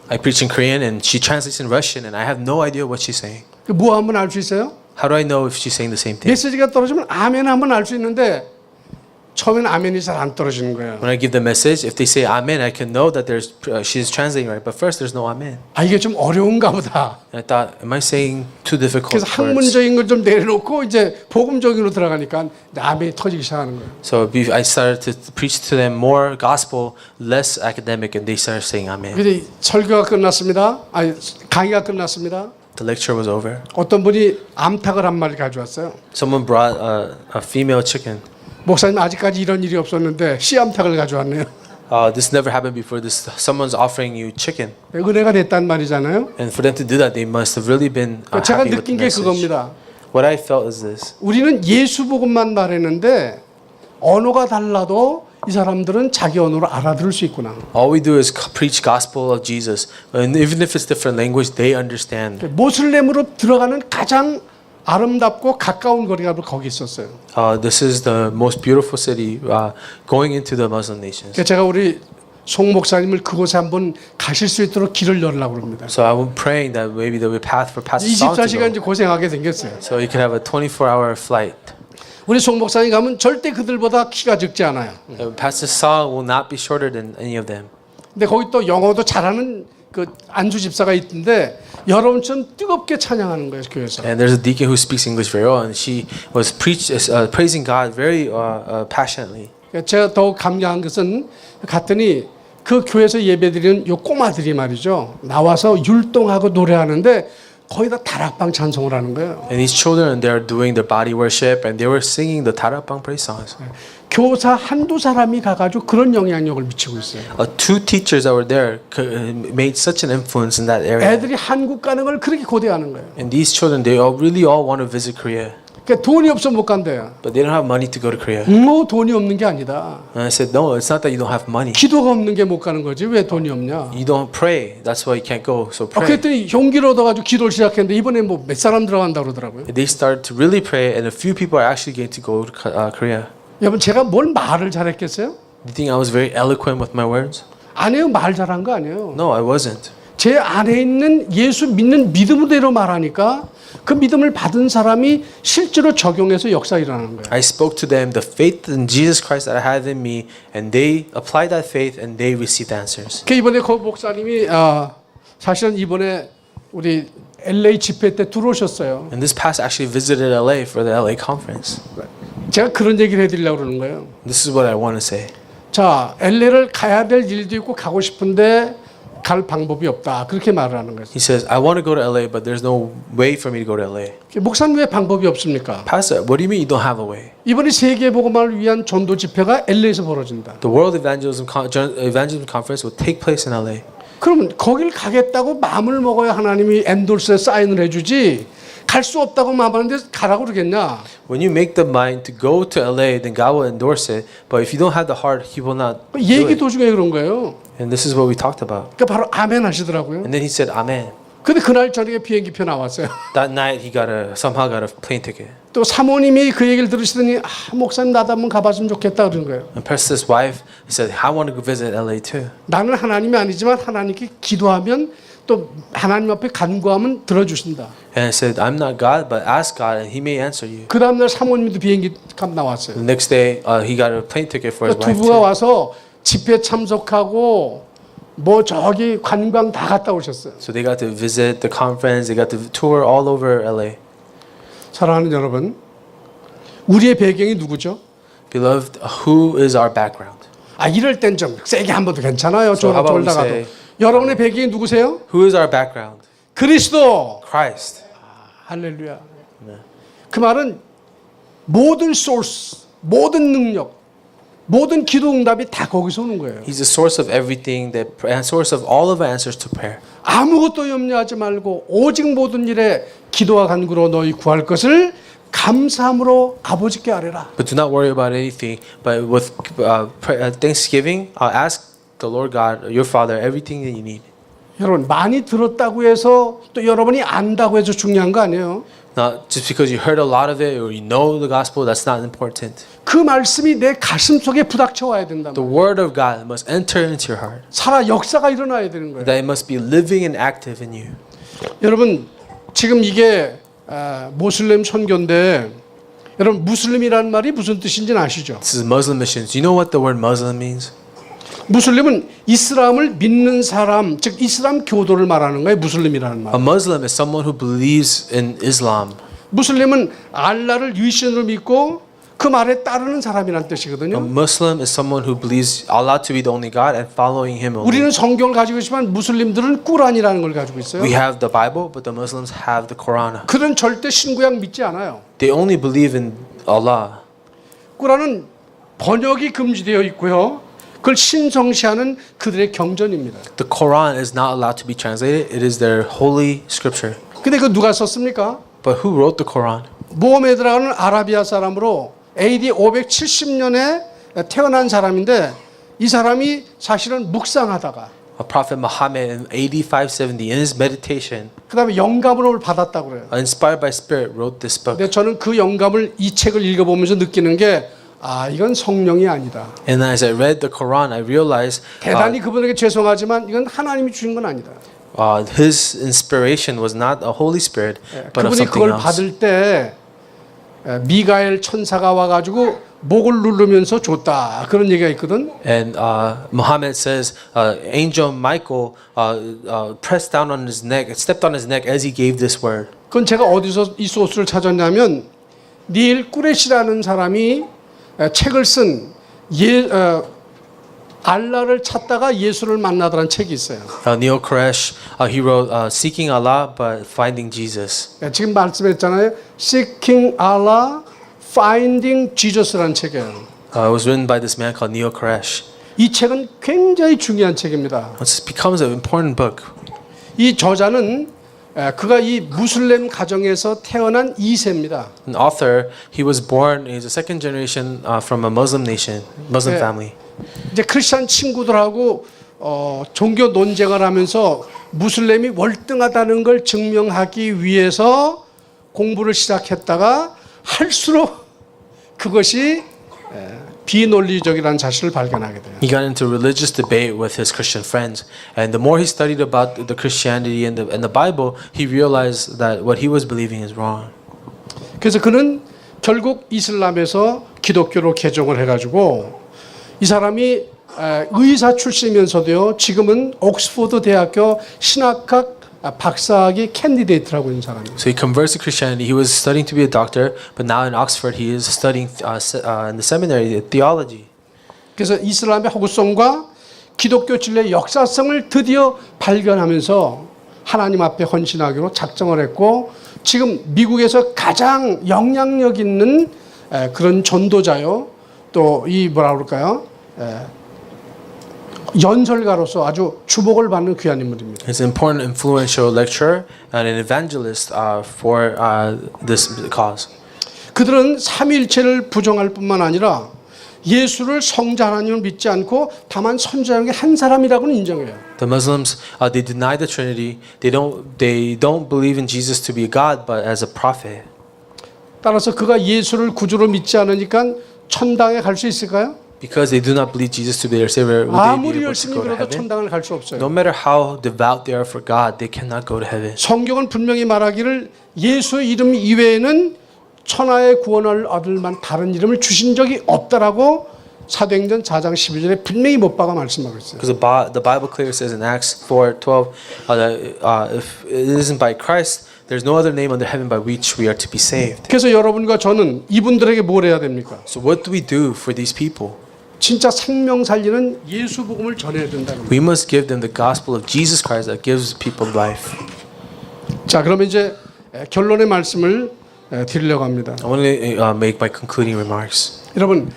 I preach in Korean and she translates in Russian and I have no idea what she's saying. 뭐 하면 알 수 있어요? How do I know if she's saying the same thing? 메시지가 떨어지면 아멘 하면 알 수 있는데 처음에는 아멘이 잘 안 떨어지는 거예요. When I give the message, if they say amen, I can know that she's translating right. But first, there's no amen. 이게 좀 어려운가 보다. And I thought, am I saying too difficult 그래서 words? 학문적인 걸 좀 내려놓고 이제 복음적으로 들어가니까 아멘이 터지기 시작하는 거예요. So I started to preach to them more gospel, less academic, and they started saying amen. 그래서 설교가 끝났습니다. 강의가 끝났습니다. The lecture was over. 어떤 분이 암탉을 한 마리 가져왔어요. Someone brought a female chicken. 목사님 아직까지 이런 일이 없었는데 씨암탉을 가져왔네요. This never happened before. Someone's offering you chicken, 은혜가 됐단 말이잖아요. and for them to do that, they must have really been 제가 happy with the 느낀 게 message. 그겁니다. What I felt is this: 우리는 예수 복음만 말했는데 언어가 달라도 이 사람들은 자기 언어로 알아들을 수 있구나. all we do is preach gospel of Jesus, and even if it's different language, they understand. 모슬렘으로 들어가는 가장 아름답고 가까운 거리가 거기 있었어요. This is the most beautiful city going into the Muslim nations. 그래서 제가 우리 송 목사님을 그곳에 한번 가실 수 있도록 길을 열려고 합니다. So I'm praying that maybe there will be a path for Pastor Song to 24시간 go, 고생하게 생겼어요. so he can have a 24-hour flight. 우리 송 목사님 가면 절대 그들보다 키가 적지 않아요. Pastor Song will not be shorter than any of them. 근데 거기 또 영어도 잘하는 그 안수 집사가 있던데 여러분처럼 뜨겁게 찬양하는 거예요 교회에서. And there's a deacon who speaks English very well, and she was praising God very passionately. 제가 더욱 감격한 것은 갔더니 그 교회에서 예배드리는 요 꼬마들이 말이죠 나와서 율동하고 노래하는데 거의 다 다락방 찬송을 하는 거예요. And these children, they're doing their body worship, and they were singing the Tarapang praise songs. 교사 한두 사람이 가가지고 그런 영향력을 미치고 있어요. Two teachers that were there made such an influence in that area. 애들이 한국 가는 걸 그렇게 고대하는 거예요. And these children, they really all want to visit Korea, 그러니까 돈이 없어 못 간대요. but they don't have money to go to Korea. 뭐 돈이 없는 게 아니다. And I said, no, it's not that you don't have money. 기도가 없는 게 못 가는 거지 왜 돈이 없냐. You don't pray. That's why you can't go. So pray. 그랬더니 용기를 얻어가지고 기도를 시작했는데 이번에 뭐 몇 사람 들어간다 그러더라고요. They started to really pray, and a few people are actually going to go to Korea. 여러분 제가 뭘 말을 잘했겠어요? Do you think I was very eloquent with my words? 아니에요. 말 잘한 거 아니에요. No, I wasn't. 제 안에 있는 예수 믿는 믿음대로 말하니까 그 믿음을 받은 사람이 실제로 적용해서 역사 일어나는 거예요. I spoke to them the faith in Jesus Christ that I had in me, and they applied that faith and they received answers. 그 이번에 그 목사님이 사실은 이번에 우리 LA 집회 때 들어오셨어요. And this pastor actually visited LA for the LA conference. 제가 그런 얘기를 해드리려고 그러는 거예요. This is what I want to say. 자, LA를 가야 될 일도 있고 가고 싶은데 갈 방법이 없다. 그렇게 말을 하는 거예요. He says, I want to go to LA, but there's no way for me to go to LA. 목사님 왜 방법이 없습니까? Pastor, what do you mean you don't have a way? 이번에 세계복음화를 위한 전도 집회가 LA에서 벌어진다. The World Evangelism Conference will take place in LA. 그러면 거길 가겠다고 마음을 먹어야 하나님이 엔돌스에 사인을 해주지 갈 수 없다고 마음하는데 가라고 그러겠냐? When you make the mind to go to LA, then God will endorse it. But if you don't have the heart, He will not do 얘기 it. 도중에 그런 거예요. And this is what we talked about. 그러니까 바로 아멘 하시더라고요. And then he said, Amen. 근데 그날 저녁에 비행기표 나왔어요. That night, he somehow got a plane ticket. 또 사모님이 그 얘기를 들으시더니 목사님 나도 한번 가봤으면 좋겠다 그런 거예요. And Pastor's wife said, I want to go visit LA too. 나는 하나님이 아니지만 하나님께 기도하면 또 하나님 앞에 간구하면 들어주신다. And I said, I'm not God, but ask God, and He may answer you. 그 다음날 사모님도 비행기 값 나왔어요. The next day, he got a plane ticket for his 두 wife 부가 too. 와서 집회 참석하고 뭐 저기 관광 다 갔다 오셨어요. So they got to visit the conference, they got to tour all over LA. 사랑하는 여러분, 우리의 배경이 누구죠? Beloved, who is our background? 이럴 땐 좀 세게 한 번도 괜찮아요. So how about we 졸다가도. say- 여러분의 배경이 누구세요? Who is our background? 그리스도. Christ. 할렐루야. 그 말은 모든 소스, 모든 능력, 모든 기도 응답이 다 거기서 오는 거예요. He's the source of everything, the source of all of our answers to prayer. 아무것도 염려하지 말고 오직 모든 일에 기도와 간구로 너희 구할 것을 감사함으로 아버지께 아뢰라. But do not worry about anything, but with thanksgiving, ask the Lord God, your Father, everything that you need. 여러분 많이 들었다고 해서 또 여러분이 안다고 해서 중요한 거 아니에요. Not just because you heard a lot of it or you know the gospel, that's not important. 그 말씀이 내 가슴 속에 부닥쳐 와야 된다. The word of God must enter into your heart. 살아 역사가 일어나야 되는 거예요. That it must be living and active in you. 여러분 지금 이게 모슬렘 선교인데 여러분 무슬림이라는 말이 무슨 뜻인지 아시죠? This is Muslim missions. You know what the word Muslim means? 무슬림은 이슬람을 믿는 사람, 즉 이슬람 교도를 말하는 거예요. 무슬림이라는 말. A Muslim is someone who believes in Islam. 무슬림은 알라를 유일신으로 믿고 그 말에 따르는 사람이란 A 뜻이거든요. Muslim is someone who believes Allah to be the only God and following Him only. 우리는 성경을 가지고 있지만 무슬림들은 꾸란이라는 걸 가지고 있어요. We have the Bible, but the Muslims have the Quran. 그들은 절대 신구약 믿지 않아요. They only believe in Allah. 꾸란은 번역이 금지되어 있고요. 그걸 신성시하는 그들의 경전입니다. The Quran is not allowed to be translated. It is their holy scripture. 근데 그 누가 썼습니까? But who wrote the Quran? 모하메드라는 아라비아 사람으로 AD 570년에 태어난 사람인데 이 사람이 사실은 묵상하다가 A prophet Muhammad in AD 570 in his meditation, 그다음에 영감을 받았다고 그래요. inspired by Spirit, wrote this book. 근데 저는 그 영감을 이 책을 읽어보면서 느끼는 게 이건 성령이 아니다. And as I read the Quran, I realized 대단히 그분에게 죄송하지만 이건 하나님이 주신 건 아니다. his inspiration was not a Holy Spirit, but of 그분이 something 그걸 else. 받을 때 미가엘 천사가 와가지고 목을 누르면서 줬다 그런 얘기가 있거든. And Muhammad says Angel Michael pressed down on his neck, stepped on his neck as he gave this word. 그건 제가 어디서 이 소스를 찾았냐면 닐 꾸레시라는 사람이 책을 쓴 알라를 찾다가 예수를 만나더라는 책이 있어요. Neil Koresh, he wrote Seeking Allah but Finding Jesus. 지금 말씀했잖아요. Seeking Allah, Finding Jesus라는 책이에요. It was written by this man called Neil Koresh. 이 책은 굉장히 중요한 책입니다. It becomes an important book. 이 저자는 그가 이 무슬림 가정에서 태어난 2세입니다. An author, he was born, he's a second generation from a Muslim nation, Muslim family. 이제 크리스천 친구들하고 종교 논쟁을 하면서 무슬림이 월등하다는 걸 증명하기 위해서 공부를 시작했다가 할수록 그것이 비논리적이라는 사실을 발견하게 돼요. He got into religious debate with his Christian friends, and the more he studied about the Christianity and the Bible, he realized that what he was believing is wrong. 그래서 그는 결국 이슬람에서 기독교로 개종을 해가지고 이 사람이 의사 출신이면서도요 지금은 옥스퍼드 대학교 신학학 박사학위 캔디데이트라고 있는 사람이에요. So he converts to Christianity. He was studying to be a doctor, but now in Oxford he is studying in the seminary theology. 그래서 이슬람의 허구성과 기독교 진리의 역사성을 드디어 발견하면서 하나님 앞에 헌신하기로 작정을 했고 지금 미국에서 가장 영향력 있는 그런 전도자요. 또 이 뭐라 그럴까요? 연설가로서 아주 주목을 받는 귀한 인물입니다. He's an important, influential lecturer and an evangelist for this cause. 그들은 삼위일체를 부정할 뿐만 아니라 예수를 성자 하나님을 믿지 않고 다만 선자 중에 한 사람이라고는 인정해요. The Muslims, they deny the Trinity. They don't believe in Jesus to be a God, but as a prophet. 따라서 그가 예수를 구주로 믿지 않으니까 천당에 갈 수 있을까요? Because they do not believe Jesus to be their Savior, would they be 아무리 able to 열심히 go to 빌어도 heaven? 천당을 갈 수 없어요. No matter how devout they are for God, they cannot go to heaven. 성경은 분명히 말하기를 예수의 이름 이외에는 천하의 구원을 얻을 만 다른 이름을 주신 적이 없다라고 사도행전 4장 12절에 분명히 못 박아 말씀하고 있어요. Because the Bible clearly says in Acts 4:12 that if it isn't by Christ, there's no other name under heaven by which we are to be saved. 그래서 여러분과 저는 이분들에게 뭘 해야 됩니까? So what do we do for these people? 진짜 생명 살리는 예수 복음을 전해야 된다는 거예요. We must give them the gospel of Jesus Christ that gives people life. 자, 그러면 이제 결론의 말씀을 드리려고 합니다. I want to make my concluding remarks. 여러분,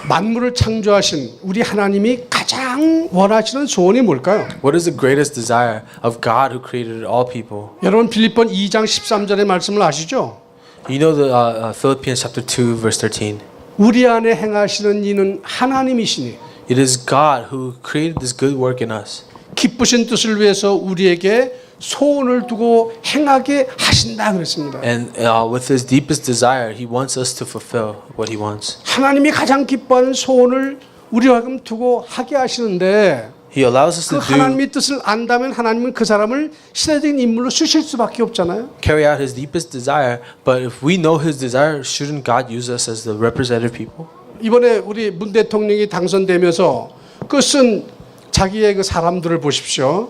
만물을 창조하신 우리 하나님이 가장 원하시는 소원이 뭘까요? What is the greatest desire of God who created all people? 여러분 빌립본 2장 13절의 말씀을 아시죠? You know the Philippians chapter 2 verse 13. 우리 안에 행하시는 이는 하나님이시니 It is God who created this good work in us. 기쁘신 뜻을 위해서 우리에게 소원을 두고 행하게 하신다 그랬습니다. And with his deepest desire, he wants us to fulfill what he wants. 하나님이 가장 기뻐하는 소원을 우리와 하여금 두고 하게 하시는데 He allows us 그 to 하나님의 뜻을 안다면 하나님은 그 사람을 시대적인 인물로 쓰실 수밖에 없잖아요. carry out his deepest desire. But if we know his desire, shouldn't God use us as the representative people? 이번에 우리 문 대통령이 당선되면서 그 쓴 자기의 그 사람들을 보십시오.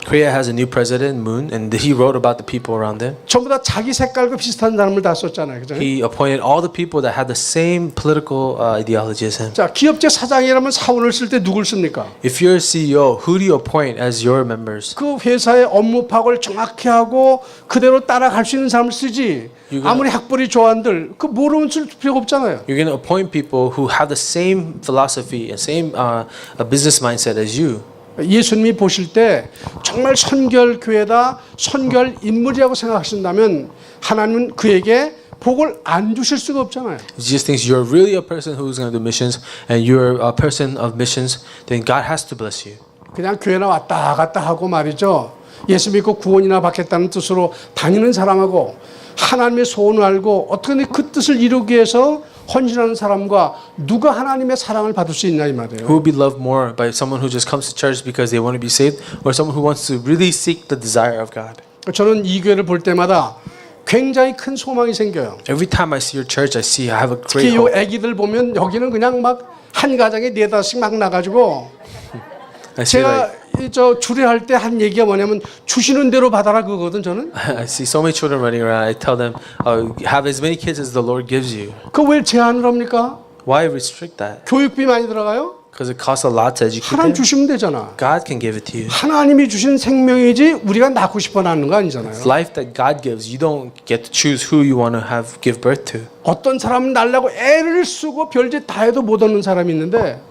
Korea has a new president, Moon, and he wrote about the people around him. 전부 다 자기 색깔과 비슷한 사람을 다 썼잖아요. 그죠? He appointed all the people that had the same political ideology as him. 자, 기업체 사장이라면 사원을 쓸 때 누굴 씁니까? If you're a CEO, who do you appoint as your members? 그 회사의 업무 파악을 정확히 하고 그대로 따라갈 수 있는 사람을 쓰지. 아무리 학벌이 좋아한들 그 모르면 쓸 필요가 없잖아요. You're going to appoint people who have the same philosophy and same business mindset as you. 예수님이 보실 때 정말 선결 교회다, 선결 인물이라고 생각하신다면 하나님은 그에게 복을 안 주실 수가 없잖아요. Jesus thinks you're really a person who's going to do missions and you're a person of missions, then God has to bless you. 그냥 교회나 왔다 갔다 하고 말이죠. 예수 믿고 구원이나 받겠다는 뜻으로 다니는 사람하고 하나님의 소원을 알고 어떻게 그 뜻을 이루기 위해서 헌신하는 사람과 누가 하나님의 사랑을 받을 수 있냐 이 말이에요. Who will be loved more by someone who just comes to church because they want to be saved or someone who wants to really seek the desire of God? 저는 이 교회를 볼 때마다 굉장히 큰 소망이 생겨요. Every time I see your church, I see I have a 특히 great 요 hope. 애기들 보면 여기는 그냥 막 한 가정에 4-5씩 막 나가지고 I see 제가 저 주례할 때 한 얘기가 뭐냐면 주시는 대로 받아라 그거거든 저는. I see so many children running around. I tell them, have as many kids as the Lord gives you. 그 왜 제한을 합니까? Why restrict that? 교육비 많이 들어가요? Because it costs a lot to educate 하나님 them. 주시면 되잖아. God can give it to you. 하나님이 주신 생명이지 우리가 낳고 싶어 낳는 거 아니잖아요. It's life that God gives. You don't get to choose who you want to have give birth to. 어떤 사람은 날라고 애를 쓰고 별짓 다 해도 못 얻는 사람이 있는데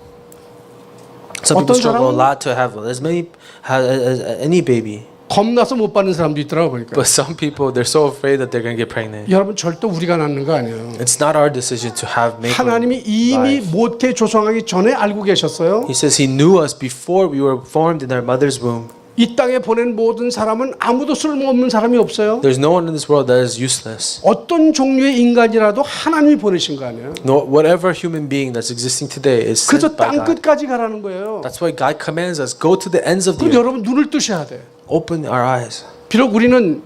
Some 어떤 people struggle a 사람은- lot to have as many as any baby. 겁나서 못 받는 사람도 있더라고 보니까. But some people they're so afraid that they're going to get pregnant. 여러분 절대 우리가 낳는 거 아니에요. It's not our decision to have make. 하나님이 이미 모태 조성하기 전에 알고 계셨어요. He says He knew us before we were formed in our mother's womb. 이 땅에 보낸 모든 사람은 아무도 쓸모없는 사람이 없어요. There's no one in this world that is useless. 어떤 종류의 인간이라도 하나님이 보내신 거 아니에요. No, whatever human being that's existing today is 그저 sent by 땅 God. 끝까지 가라는 거예요. That's why God commands us go to the ends of the 그럼 earth. 여러분 눈을 뜨셔야 돼. Open our eyes. 비록 우리는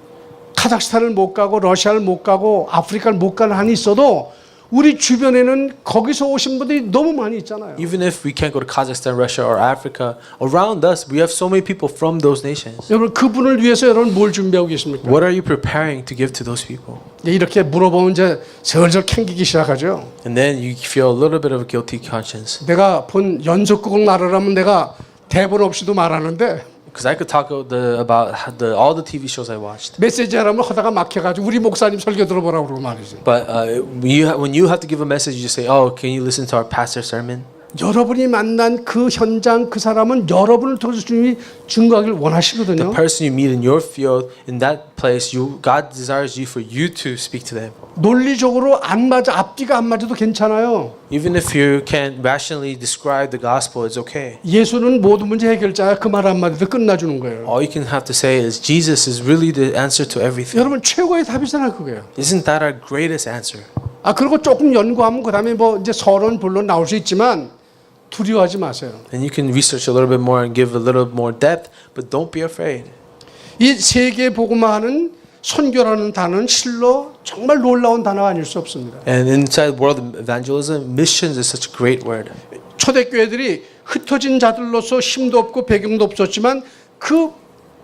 카자흐스탄을 못 가고 러시아를 못 가고 아프리카를 못 가는 한이 있어도 우리 주변에는 거기서 오신 분들이 너무 많이 있잖아요. Even if we can't go to Kazakhstan, Russia, or Africa, around us we have so many people from those nations. 여러분 그분을 위해서 여러분 뭘 준비하고 계십니까? What are you preparing to give to those people? 이렇게 물어보면 이제 슬슬 캥기기 시작하죠. And then you feel a little bit of a guilty conscience. 내가 본 연속극을 말하라면 내가 대본 없이도 말하는데 Because I could talk about all the TV shows I watched. 메시지 하라면 하다가 막혀가지고 우리 목사님 설교 들어보라고 그러고 말이죠. But when you have to give a message, you just say, "Oh, can you listen to our pastor's sermon?" 여러분이 만난 그 현장 그 사람은 여러분을 통해서 주님이 증거하길 The 원하시거든요. person you meet in your field, in that place, God desires you for you to speak to them. 논리적으로 안 맞아 앞뒤가 안 맞아도 괜찮아요. Even if you can't rationally describe the gospel, it's okay. 예수는 모든 문제 해결자야. 그 말 한마디도 끝나주는 거예요. All you can have to say is Jesus is really the answer to everything. 여러분 최고의 답이잖아요 그거예요. Isn't that our greatest answer? 아 그리고 조금 연구하면 그다음에 뭐 이제 서론 본론 나올 수 있지만 두려워하지 마세요. And you can research a little bit more and give a little more depth, but don't be afraid. 이 세계 복음화하는 선교라는 단어는 실로 정말 놀라운 단어가 아닐 수 없습니다. And inside world evangelism, missions is such a great word. 초대교회들이 흩어진 자들로서 힘도 없고 배경도 없었지만 그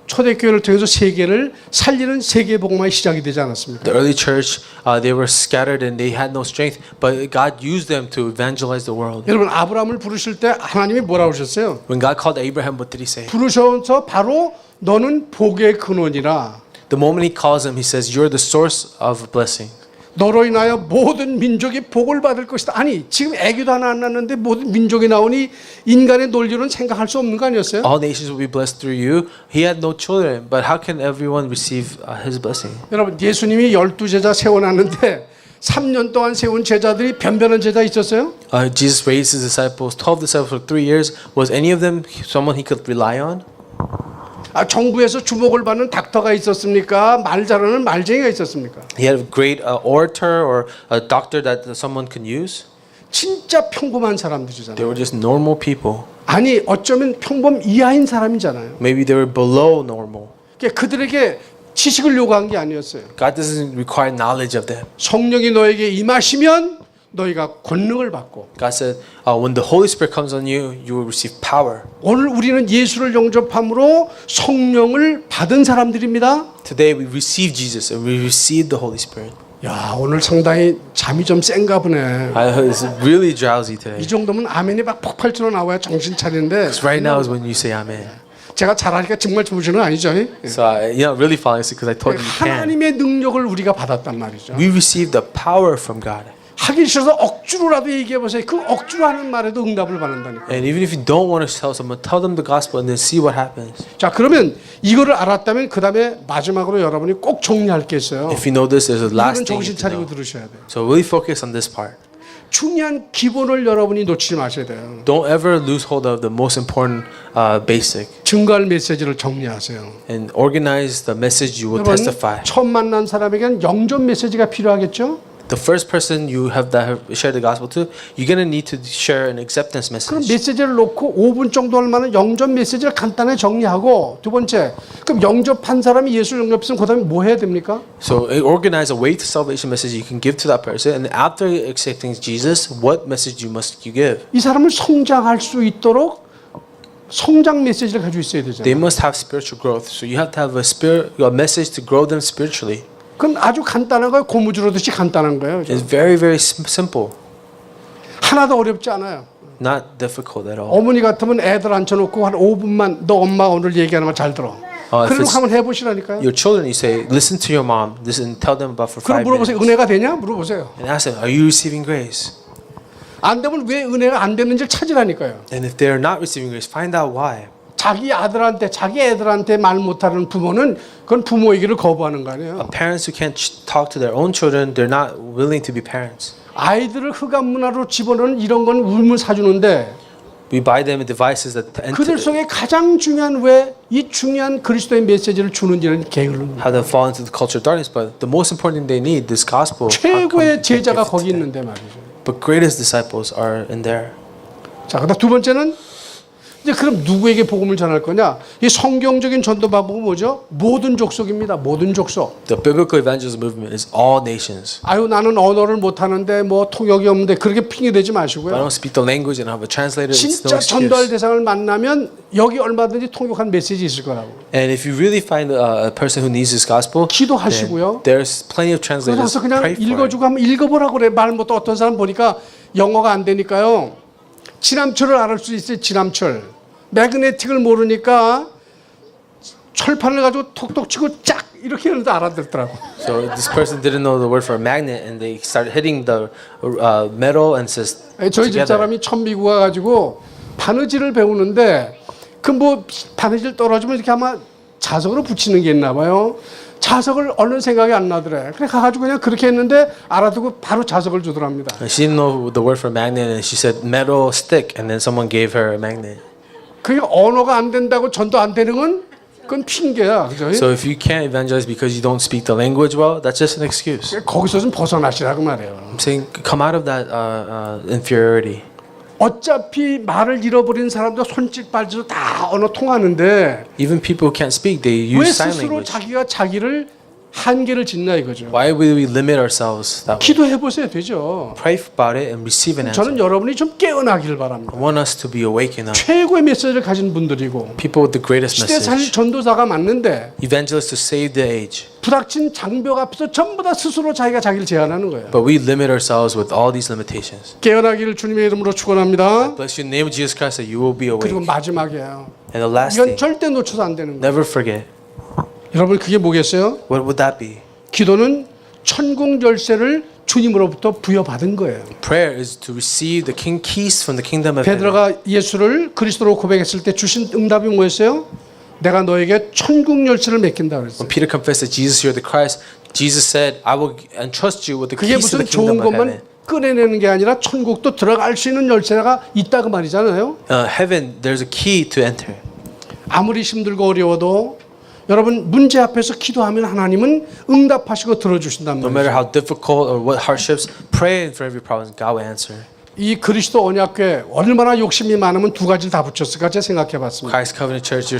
초대교회를 통해서 세계를 살리는 세계 복음화의 시작이 되지 않았습니까? The early church, they were scattered and they had no strength, but God used them to evangelize the world. 여러분 아브라함을 부르실 때 하나님이 뭐라고 하셨어요? When God called Abraham, what did He say? 부르셔서 바로 너는 복의 근원이라 The moment He calls him, He says, "You're the source of blessing." 너로 인하여 모든 민족이 복을 받을 것이다. 아니 지금 애기도 하나 안 낳는데 모든 민족이 나오니 인간의 논리로는 생각할 수 없는 거 아니었어요? All nations will be blessed through you. He had no children, but how can everyone receive His blessing? 여러분 예수님이 12제자 세워놨는데 3년 동안 세운 제자들이 변변한 제자 있었어요? Jesus raised His disciples, 12 disciples for 3 years. Was any of them someone He could rely on? 아, 정부에서 주목을 받는 닥터가 있었습니까? 말 잘하는 말쟁이가 있었습니까? He had a great orator or a doctor that someone could use. 진짜 평범한 They 사람들이잖아요. were just normal people. 아니 어쩌면 평범 이하인 사람이잖아요. Maybe they were below normal. 그러니까 그들에게 지식을 요구한 게 아니었어요. God doesn't require knowledge of them. 성령이 너에게 임하시면 너희가 권능을 받고 God said, when the Holy Spirit comes on you, you will receive power. 오늘 우리는 예수를 영접함으로 성령을 받은 사람들입니다. Today we receive Jesus and we receive the Holy Spirit. 야 오늘 상당히 잠이 좀 센가 보네. It's really drowsy today. 이 정도면 아멘이 막 폭발처럼 나와야 정신 차리는데 Because right now is when you say Amen. 제가 잘하니까 정말 주무시는 거 아니죠? So you're not really falling asleep because I told you you can. 하나님의 능력을 우리가 받았단 말이죠. We receive the power from God. 하기 싫어서 억지로라도 얘기해 보세요. 그 억지로 하는 말에도 응답을 받는다니까. And even if you don't want to tell someone, tell them the gospel and then see what happens. 자 그러면 이거를 알았다면 그 다음에 마지막으로 여러분이 꼭 정리할 게 있어요. If you know this, there's a last 이거는 thing you 정신 need to 차리고 know. 들으셔야 돼요. So really focus on this part. 중요한 기본을 여러분이 놓치지 마셔야 돼요. Don't ever lose hold of the most important basic 증거할 메시지를 정리하세요. and organize the message you will 여러분 testify. 처음 만난 사람에게는 영접 메시지가 필요하겠죠? the first person you have shared the gospel to, you're gonna need to share an acceptance 그럼 message. 메시지를 놓고 5분 정도 할 만한 영접 메시지를 간단하게 정리하고 두 번째, 그럼 영접한 사람이 예수를 영접했으면 그 다음에 뭐 해야 됩니까? So organize a way to salvation message you can give to that person, and after accepting Jesus, what message must you give? 이 사람을 성장할 수 있도록 성장 메시지를 가지고 있어야 They 되잖아요. must have spiritual growth. So you have to have a message to grow them spiritually. 그건 아주 간단한 거예요. 고무줄하듯이 간단한 거예요. It's very, very simple, 하나도 어렵지 않아요. not difficult at all. 어머니 같으면 애들 앉혀놓고 한 5분만 너 엄마 오늘 얘기하는 거 잘 들어. if 그래놓고 it's- 한번 해보시라니까요. Your children, you say, listen to your mom, listen, tell them about for 그럼 5 물어보세요. minutes, 은혜가 되냐? 물어보세요. and ask them, are you receiving grace? 안 되면 왜 은혜가 안 되는지를 찾으라니까요. And if they're not receiving grace, find out why. 자기 아들한테 자기 애들한테 말 못하는 부모는 그건 부모 얘기를 거부하는 거 아니에요. Parents who can't talk to their own children, they're not willing to be parents. 아이들을 흑암 문화로 집어넣는 이런 건 우물 사주는데 We buy them devices that 그들 속에 가장 중요한 왜 이 중요한 그리스도의 메시지를 주는지는 게으른 how they fall into the culture of darkness. But the most important thing they need, this gospel. how come 최고의 they 제자가 give it 거기 to them? 있는데 말이죠. But greatest disciples are in there. 자, 그다음 두 번째는 이제 그럼 누구에게 복음을 전할 거냐? 이 성경적인 전도 방법은 뭐죠? 모든 족속입니다. 모든 족속. The biblical evangelism movement is all nations. 아유 나는 언어를 못하는데 뭐 통역이 없는데 그렇게 핑계 대지 I 마시고요. don't speak the language and have a translator. It's no 진짜 전도할 excuse. 대상을 만나면 여기 얼마든지 통역한 메시지 있을 거라고. And if you really find a person who needs this gospel, 기도하시고요. then there's plenty of translators. 그래서 그냥 Pray for it. 읽어주고 한번 읽어보라고 그래. 말 못 어떤 사람 보니까 영어가 안 되니까요. 지남철을 알을 수 있어요. 지남철. 매그네틱을 모르니까 철판을 가지고 톡톡 치고 짝 이렇게 하는데 알아듣더라고. So this person didn't know the word for a magnet, and they started hitting the metal and says 저희 together. 집사람이 처음 미국 와가지고 바느질을 배우는데 그 뭐 바느질 떨어지면 이렇게 아마 자석으로 붙이는 게 있나 봐요. 자석을 얼른 생각이 안 나더래. 그래 가가지고 그냥 그렇게 했는데 알아두고 바로 자석을 주더랍니다. And she didn't know the word for magnet, and she said metal stick, and then someone gave her a magnet. 그게 언어가 안 된다고 전도 안 되는 건 그건 핑계야, 그죠? So if you can't evangelize because you don't speak the language well, that's just an excuse. 거기서 좀 벗어나시라고 말해요. I'm saying come out of that inferiority. 어차피 말을 잃어버린 사람도 손짓 발짓으로 다 언어 통하는데 Even people who can't speak, they 왜 use sign 스스로 language. 자기가 자기를 한계를 짓나 이거죠. Why will we limit ourselves that way? 기도해 보세요, 되죠. Pray about it and receive an answer. 저는 여러분이 좀 깨어나길 바랍니다. I want us to be awakened now. 최고의 메시지를 가진 분들이고 People with the greatest 시대 살 message. 전도사가 맞는데 Evangelists to save the age. 부닥친 장벽 앞에서 전부 다 스스로 자기가 자기를 제한하는 거예요. But we limit ourselves with all these limitations. 깨어나기를 주님의 이름으로 축원합니다. Bless you in the name of Jesus Christ that you will be 그리고 awake. 마지막이에요. And the last 이건 thing, 절대 놓쳐서 안 되는 거예요. never forget. 여러분 그게 뭐겠어요? What would that be? 기도는 천국 열쇠를 주님으로부터 부여받은 거예요. Prayer is to receive the keys from the kingdom of heaven. 베드로가 예수를 그리스도로 고백했을 때 주신 응답이 뭐였어요? 내가 너에게 천국 열쇠를 맡긴다 그랬어요. When Peter confessed that Jesus, you're the Christ, Jesus said, I will entrust you with the 그게 keys to 무슨 the kingdom 좋은 of 것만 heaven. 꺼내내는 게 아니라 천국도 들어갈 수 있는 열쇠가 있다고 말이잖아요. Heaven, there's a key to enter. 아무리 힘들고 어려워도 여러분 문제 앞에서 기도하면 하나님은 응답하시고 들어주신단 No matter 말이에요. how difficult or what hardships, pray for every problem. God will answer. 이 그리스도 언약궤 얼마나 욕심이 많으면 두 가지를 다 붙였을까 제가 생각해봤습니다. Christ Covenant Church,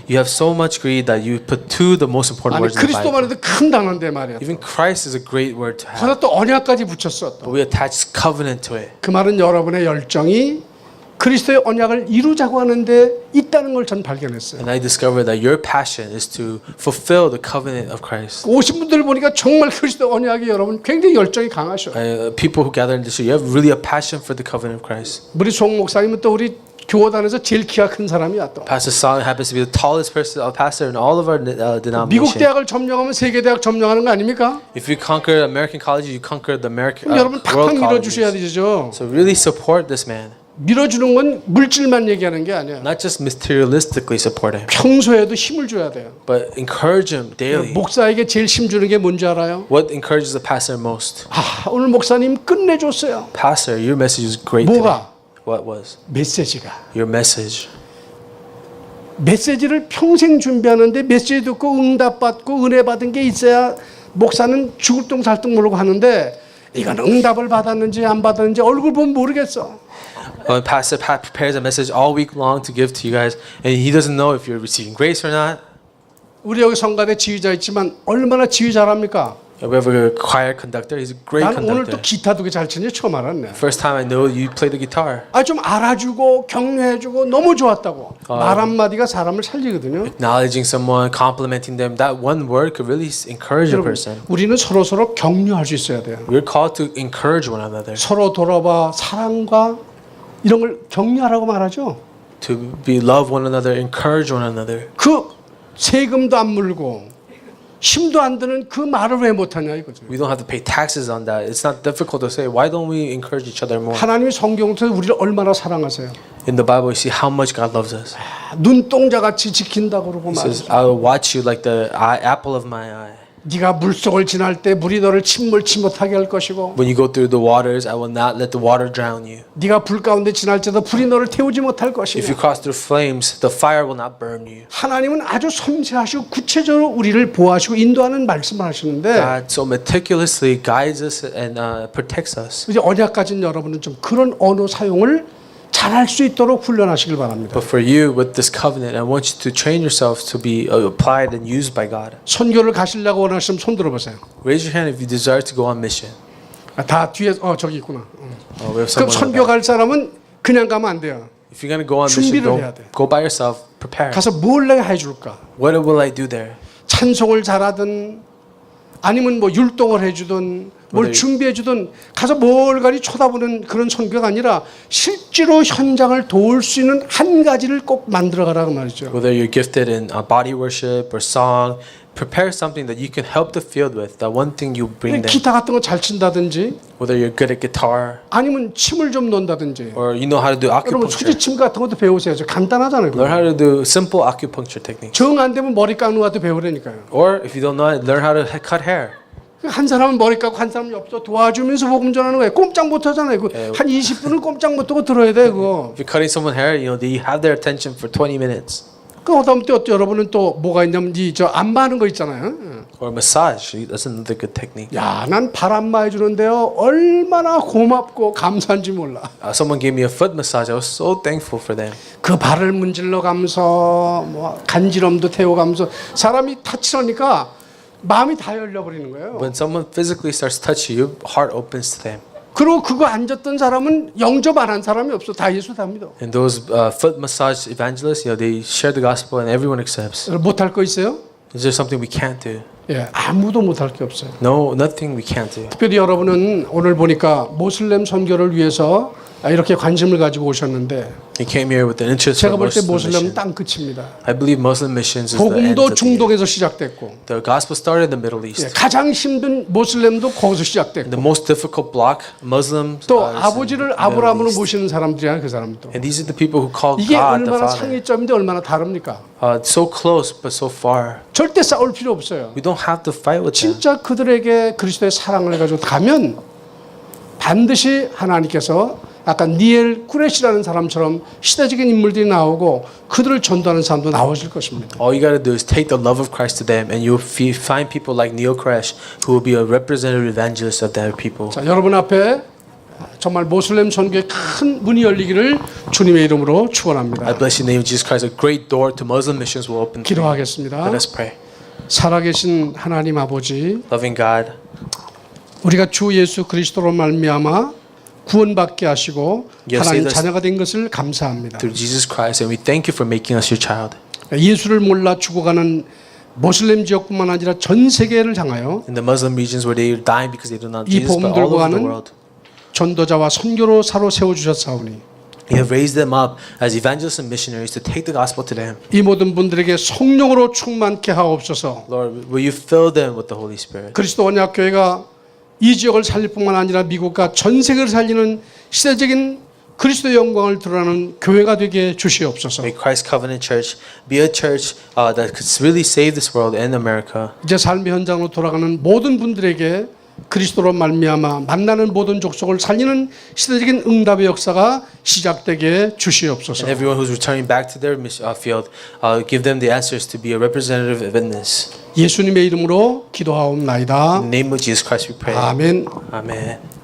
you have so much greed that you put the most important 아니 words in the Bible. 그리스도만 해도 큰 단어인데 말이야. Even Christ is a great word to have. 거기다 또 언약까지 붙였어. But we attach covenant to it. 그 말은 여러분의 열정이 그리스도의 언약을 이루자고 하는데 있다는 걸 전 발견했어요. And I discovered that your passion is to fulfill the covenant of Christ. 오신 분들 보니까 정말 그리스도 언약이 여러분 굉장히 열정이 강하셔. People who gather in this, you have really a passion for the covenant of Christ. 우리 송 목사님은 또 우리 교단에서 제일 키가 큰 사람이야 또. Pastor Solomon happens to be the tallest pastor in all of our denomination. 미국 대학을 점령하면 세계 대학 점령하는 거 아닙니까? If you conquer American colleges, you conquer the American 그럼 여러분 팍팍 world 밀어주셔야 colleges. 되죠. So really support this man. 밀어주는 건 물질만 얘기하는 게 아니야. Not just materialistically support him, 평소에도 힘을 줘야 돼요. but encourage him daily. 목사에게 제일 힘 주는 게 뭔지 알아요? What encourages the pastor most? 아, 오늘 목사님 끝내줬어요. Pastor, your message was great 뭐가? today. What was? 메시지가. Your message. 메시지를 평생 준비하는데 메시지 듣고 응답받고 은혜 받은 게 있어야 목사는 죽을 똥 살 똥 모르고 하는데 이건 응답을 받았는지 안 받았는지 얼굴 보면 모르겠어. Pastor Pat prepares a message all week long to give to you guys, and he doesn't know if you're receiving grace or not. 우리 여기 성가대 지휘자 있지만 얼마나 지휘 잘합니까? We have a choir conductor. He's a great 난 오늘 또 conductor. 기타 두개 잘 치는지 처음 알았네. First time I know you play the guitar. 좀 알아주고 격려해주고 너무 좋았다고. 말 한마디가 사람을 살리거든요. Acknowledging someone, complimenting them, that one word could really encourage a 여러분, person. 우리는 서로 격려할 수 있어야 돼요. We're called to encourage one another, 서로 돌아봐 사랑과 이런 걸 격려하라고 말하죠. to be love one another, encourage one another. 그 세금도 안 물고 힘도 안 드는 그 말을 왜 못하냐 이거죠. We don't have to pay taxes on that. It's not difficult to say. Why don't we encourage each other more? 하나님이 성경을 통해서 우리를 얼마나 사랑하세요. In the Bible, you see how much God loves us. 눈동자같이 지킨다고 그러고 He says, 말이죠. "I will watch you like the apple of my eye." 네가 물속을 지날 때 물이 너를 침몰치 못하게 할 것이고 When you go through the waters, I will not let the water drown you. 네가 불 가운데 지날 때도 불이 너를 태우지 못할 If you 것이고 cross through flames, the fire will not burn you. 하나님은 아주 섬세하시고 구체적으로 우리를 보호하시고 인도하는 말씀을 하시는데 God so meticulously guides us and protects us. 이제 언약 가진 여러분은 좀 그런 언어 사용을 잘할 수 있도록 훈련하시길 바랍니다. But for you, with this covenant, I want you to train yourselves to be applied and used by God. 선교를 가시려고 원하시면 손 들어보세요. Raise your hand if you desire to go on mission. 다 뒤에 저기 있구나. We have 그럼 someone. 선교 갈 사람은 그냥 가면 안 돼요. If you're gonna go on mission, 준비를 해야 돼. go by yourself. Prepare. 가서 뭘 내가 해줄까? What will I do there? 찬송을 잘하든 아니면 뭐 율동을 해주든 뭘 네. 준비해주든 가서 뭘가리 쳐다보는 그런 선교가 아니라 실제로 현장을 도울 수 있는 한 가지를 꼭 만들어가라고 말이죠. Whether you're gifted in body worship or song, prepare something that you can help the field with. That one thing you bring them. 기타 같은 거 잘 친다든지 Whether you're good at guitar 아니면 침을 좀 놓는다든지 or you know how to do 여러분 acupuncture. 수지침 같은 것도 배우세요. 저 간단하잖아요. Learn how to do simple acupuncture techniques. 정 안 되면 머리 깎는 것도 배우라니까요. Or if you don't know it, learn how to cut hair. 한 사람은 머리 깎고 한 사람은 옆에서 도와주면서 복음 전하는 거예요. 꼼짝 못 하잖아요. 한 20분은 꼼짝 못 하고 들어야 돼 그거. If you're cutting someone hair, you know, you have their attention for 20 minutes. 그다음 또 여러분은 또 뭐가 있냐면 저 안마 하는 거 있잖아요. Or massage, that's another good technique. 야, 난 발 안마 해주는데요. 얼마나 고맙고 감사한지 몰라. Someone gave me a foot massage. I was so thankful for them. 그 발을 문질러 가면서 뭐 간지럼도 태워가면서 사람이 타치하니까 마음이 다 열려버리는 거예요. When someone physically starts touching you, your heart opens to them. 그리고 그거 앉았던 사람은 영접 안 한 사람이 없어. 다 예수 다 믿어. And those foot massage evangelists, you know, they share the gospel and everyone accepts. 못할 거 있어요? Is there something we can't do? 예, 아무도 못할 게 없어요. No, nothing we can't do. 특별히 여러분은 오늘 보니까 모슬렘 선교를 위해서 이렇게 관심을 가지고 오셨는데 He came here with an interest 제가 for 볼 때 Muslim 모슬렘은 mission. 땅 끝입니다. I believe Muslim missions is the end 복음도 of the game. 중동에서 시작됐고 The gospel started in the Middle 예, East. 가장 힘든 모슬렘도 거기서 시작됐고 The most difficult block, Muslims. 또 is in 아버지를 the Middle 아브라함으로 East. 모시는 사람들이야 그 사람도. And these are the people who call 이게 God the 얼마나 Father. 상위점인데 얼마나 다릅니까? So close but so far. 절대 싸울 필요 없어요. We don't have to fight with them. 진짜 그들에게 그리스도의 사랑을 가지고 가면 반드시 하나님께서 약간 니엘 쿠레시라는 사람처럼 시대적인 인물들이 나오고 그들을 전도하는 사람도 나오실 것입니다. All you gotta do is take the love of Christ to them, and you'll find people like Neil Crash who will be a representative evangelist of their people. 자, 여러분 앞에 정말 모슬렘 선교에 큰 문이 열리기를 주님의 이름으로 축원합니다. I bless you in the name of Jesus Christ. A great door to Muslim missions will open. 기도하겠습니다. Let us pray. 살아계신 하나님 아버지, Loving God, 우리가 주 예수 그리스도로 말미암아 구원받게 하시고 Yes, 하나님 it is. 자녀가 된 것을 감사합니다. through Jesus Christ, and we thank you for making us your child. 예수를 몰라 죽어가는 모슬렘 지역뿐만 아니라 전 세계를 향하여 In the Muslim regions where they are dying because they do not 이 Jesus, but 복음 all 들고 over the 가는 world. 전도자와 선교로사로 세워주셨사오니 You have raised them up as evangelists and missionaries to take the gospel to them. 이 모든 분들에게 성령으로 충만케 하옵소서. Lord, will you fill them with the Holy Spirit? 그리스도 언약교회가 이 지역을 살릴 뿐만 아니라 미국과 전 세계를 살리는 시대적인 그리스도의 영광을 드러나는 교회가 되게 주시옵소서. May Christ Covenant Church be a church that could really save this world and America. 이제 삶의 현장으로 돌아가는 모든 분들에게 그리스도로 말미암아 만나는 모든 족속을 살리는 시대적인 응답의 역사가 시작되게 주시옵소서. And everyone who's returning back to their field, give them the answers to be a representative witness. 예수님의 이름으로 기도하옵나이다. In the name of Jesus Christ we pray. 아멘. Amen.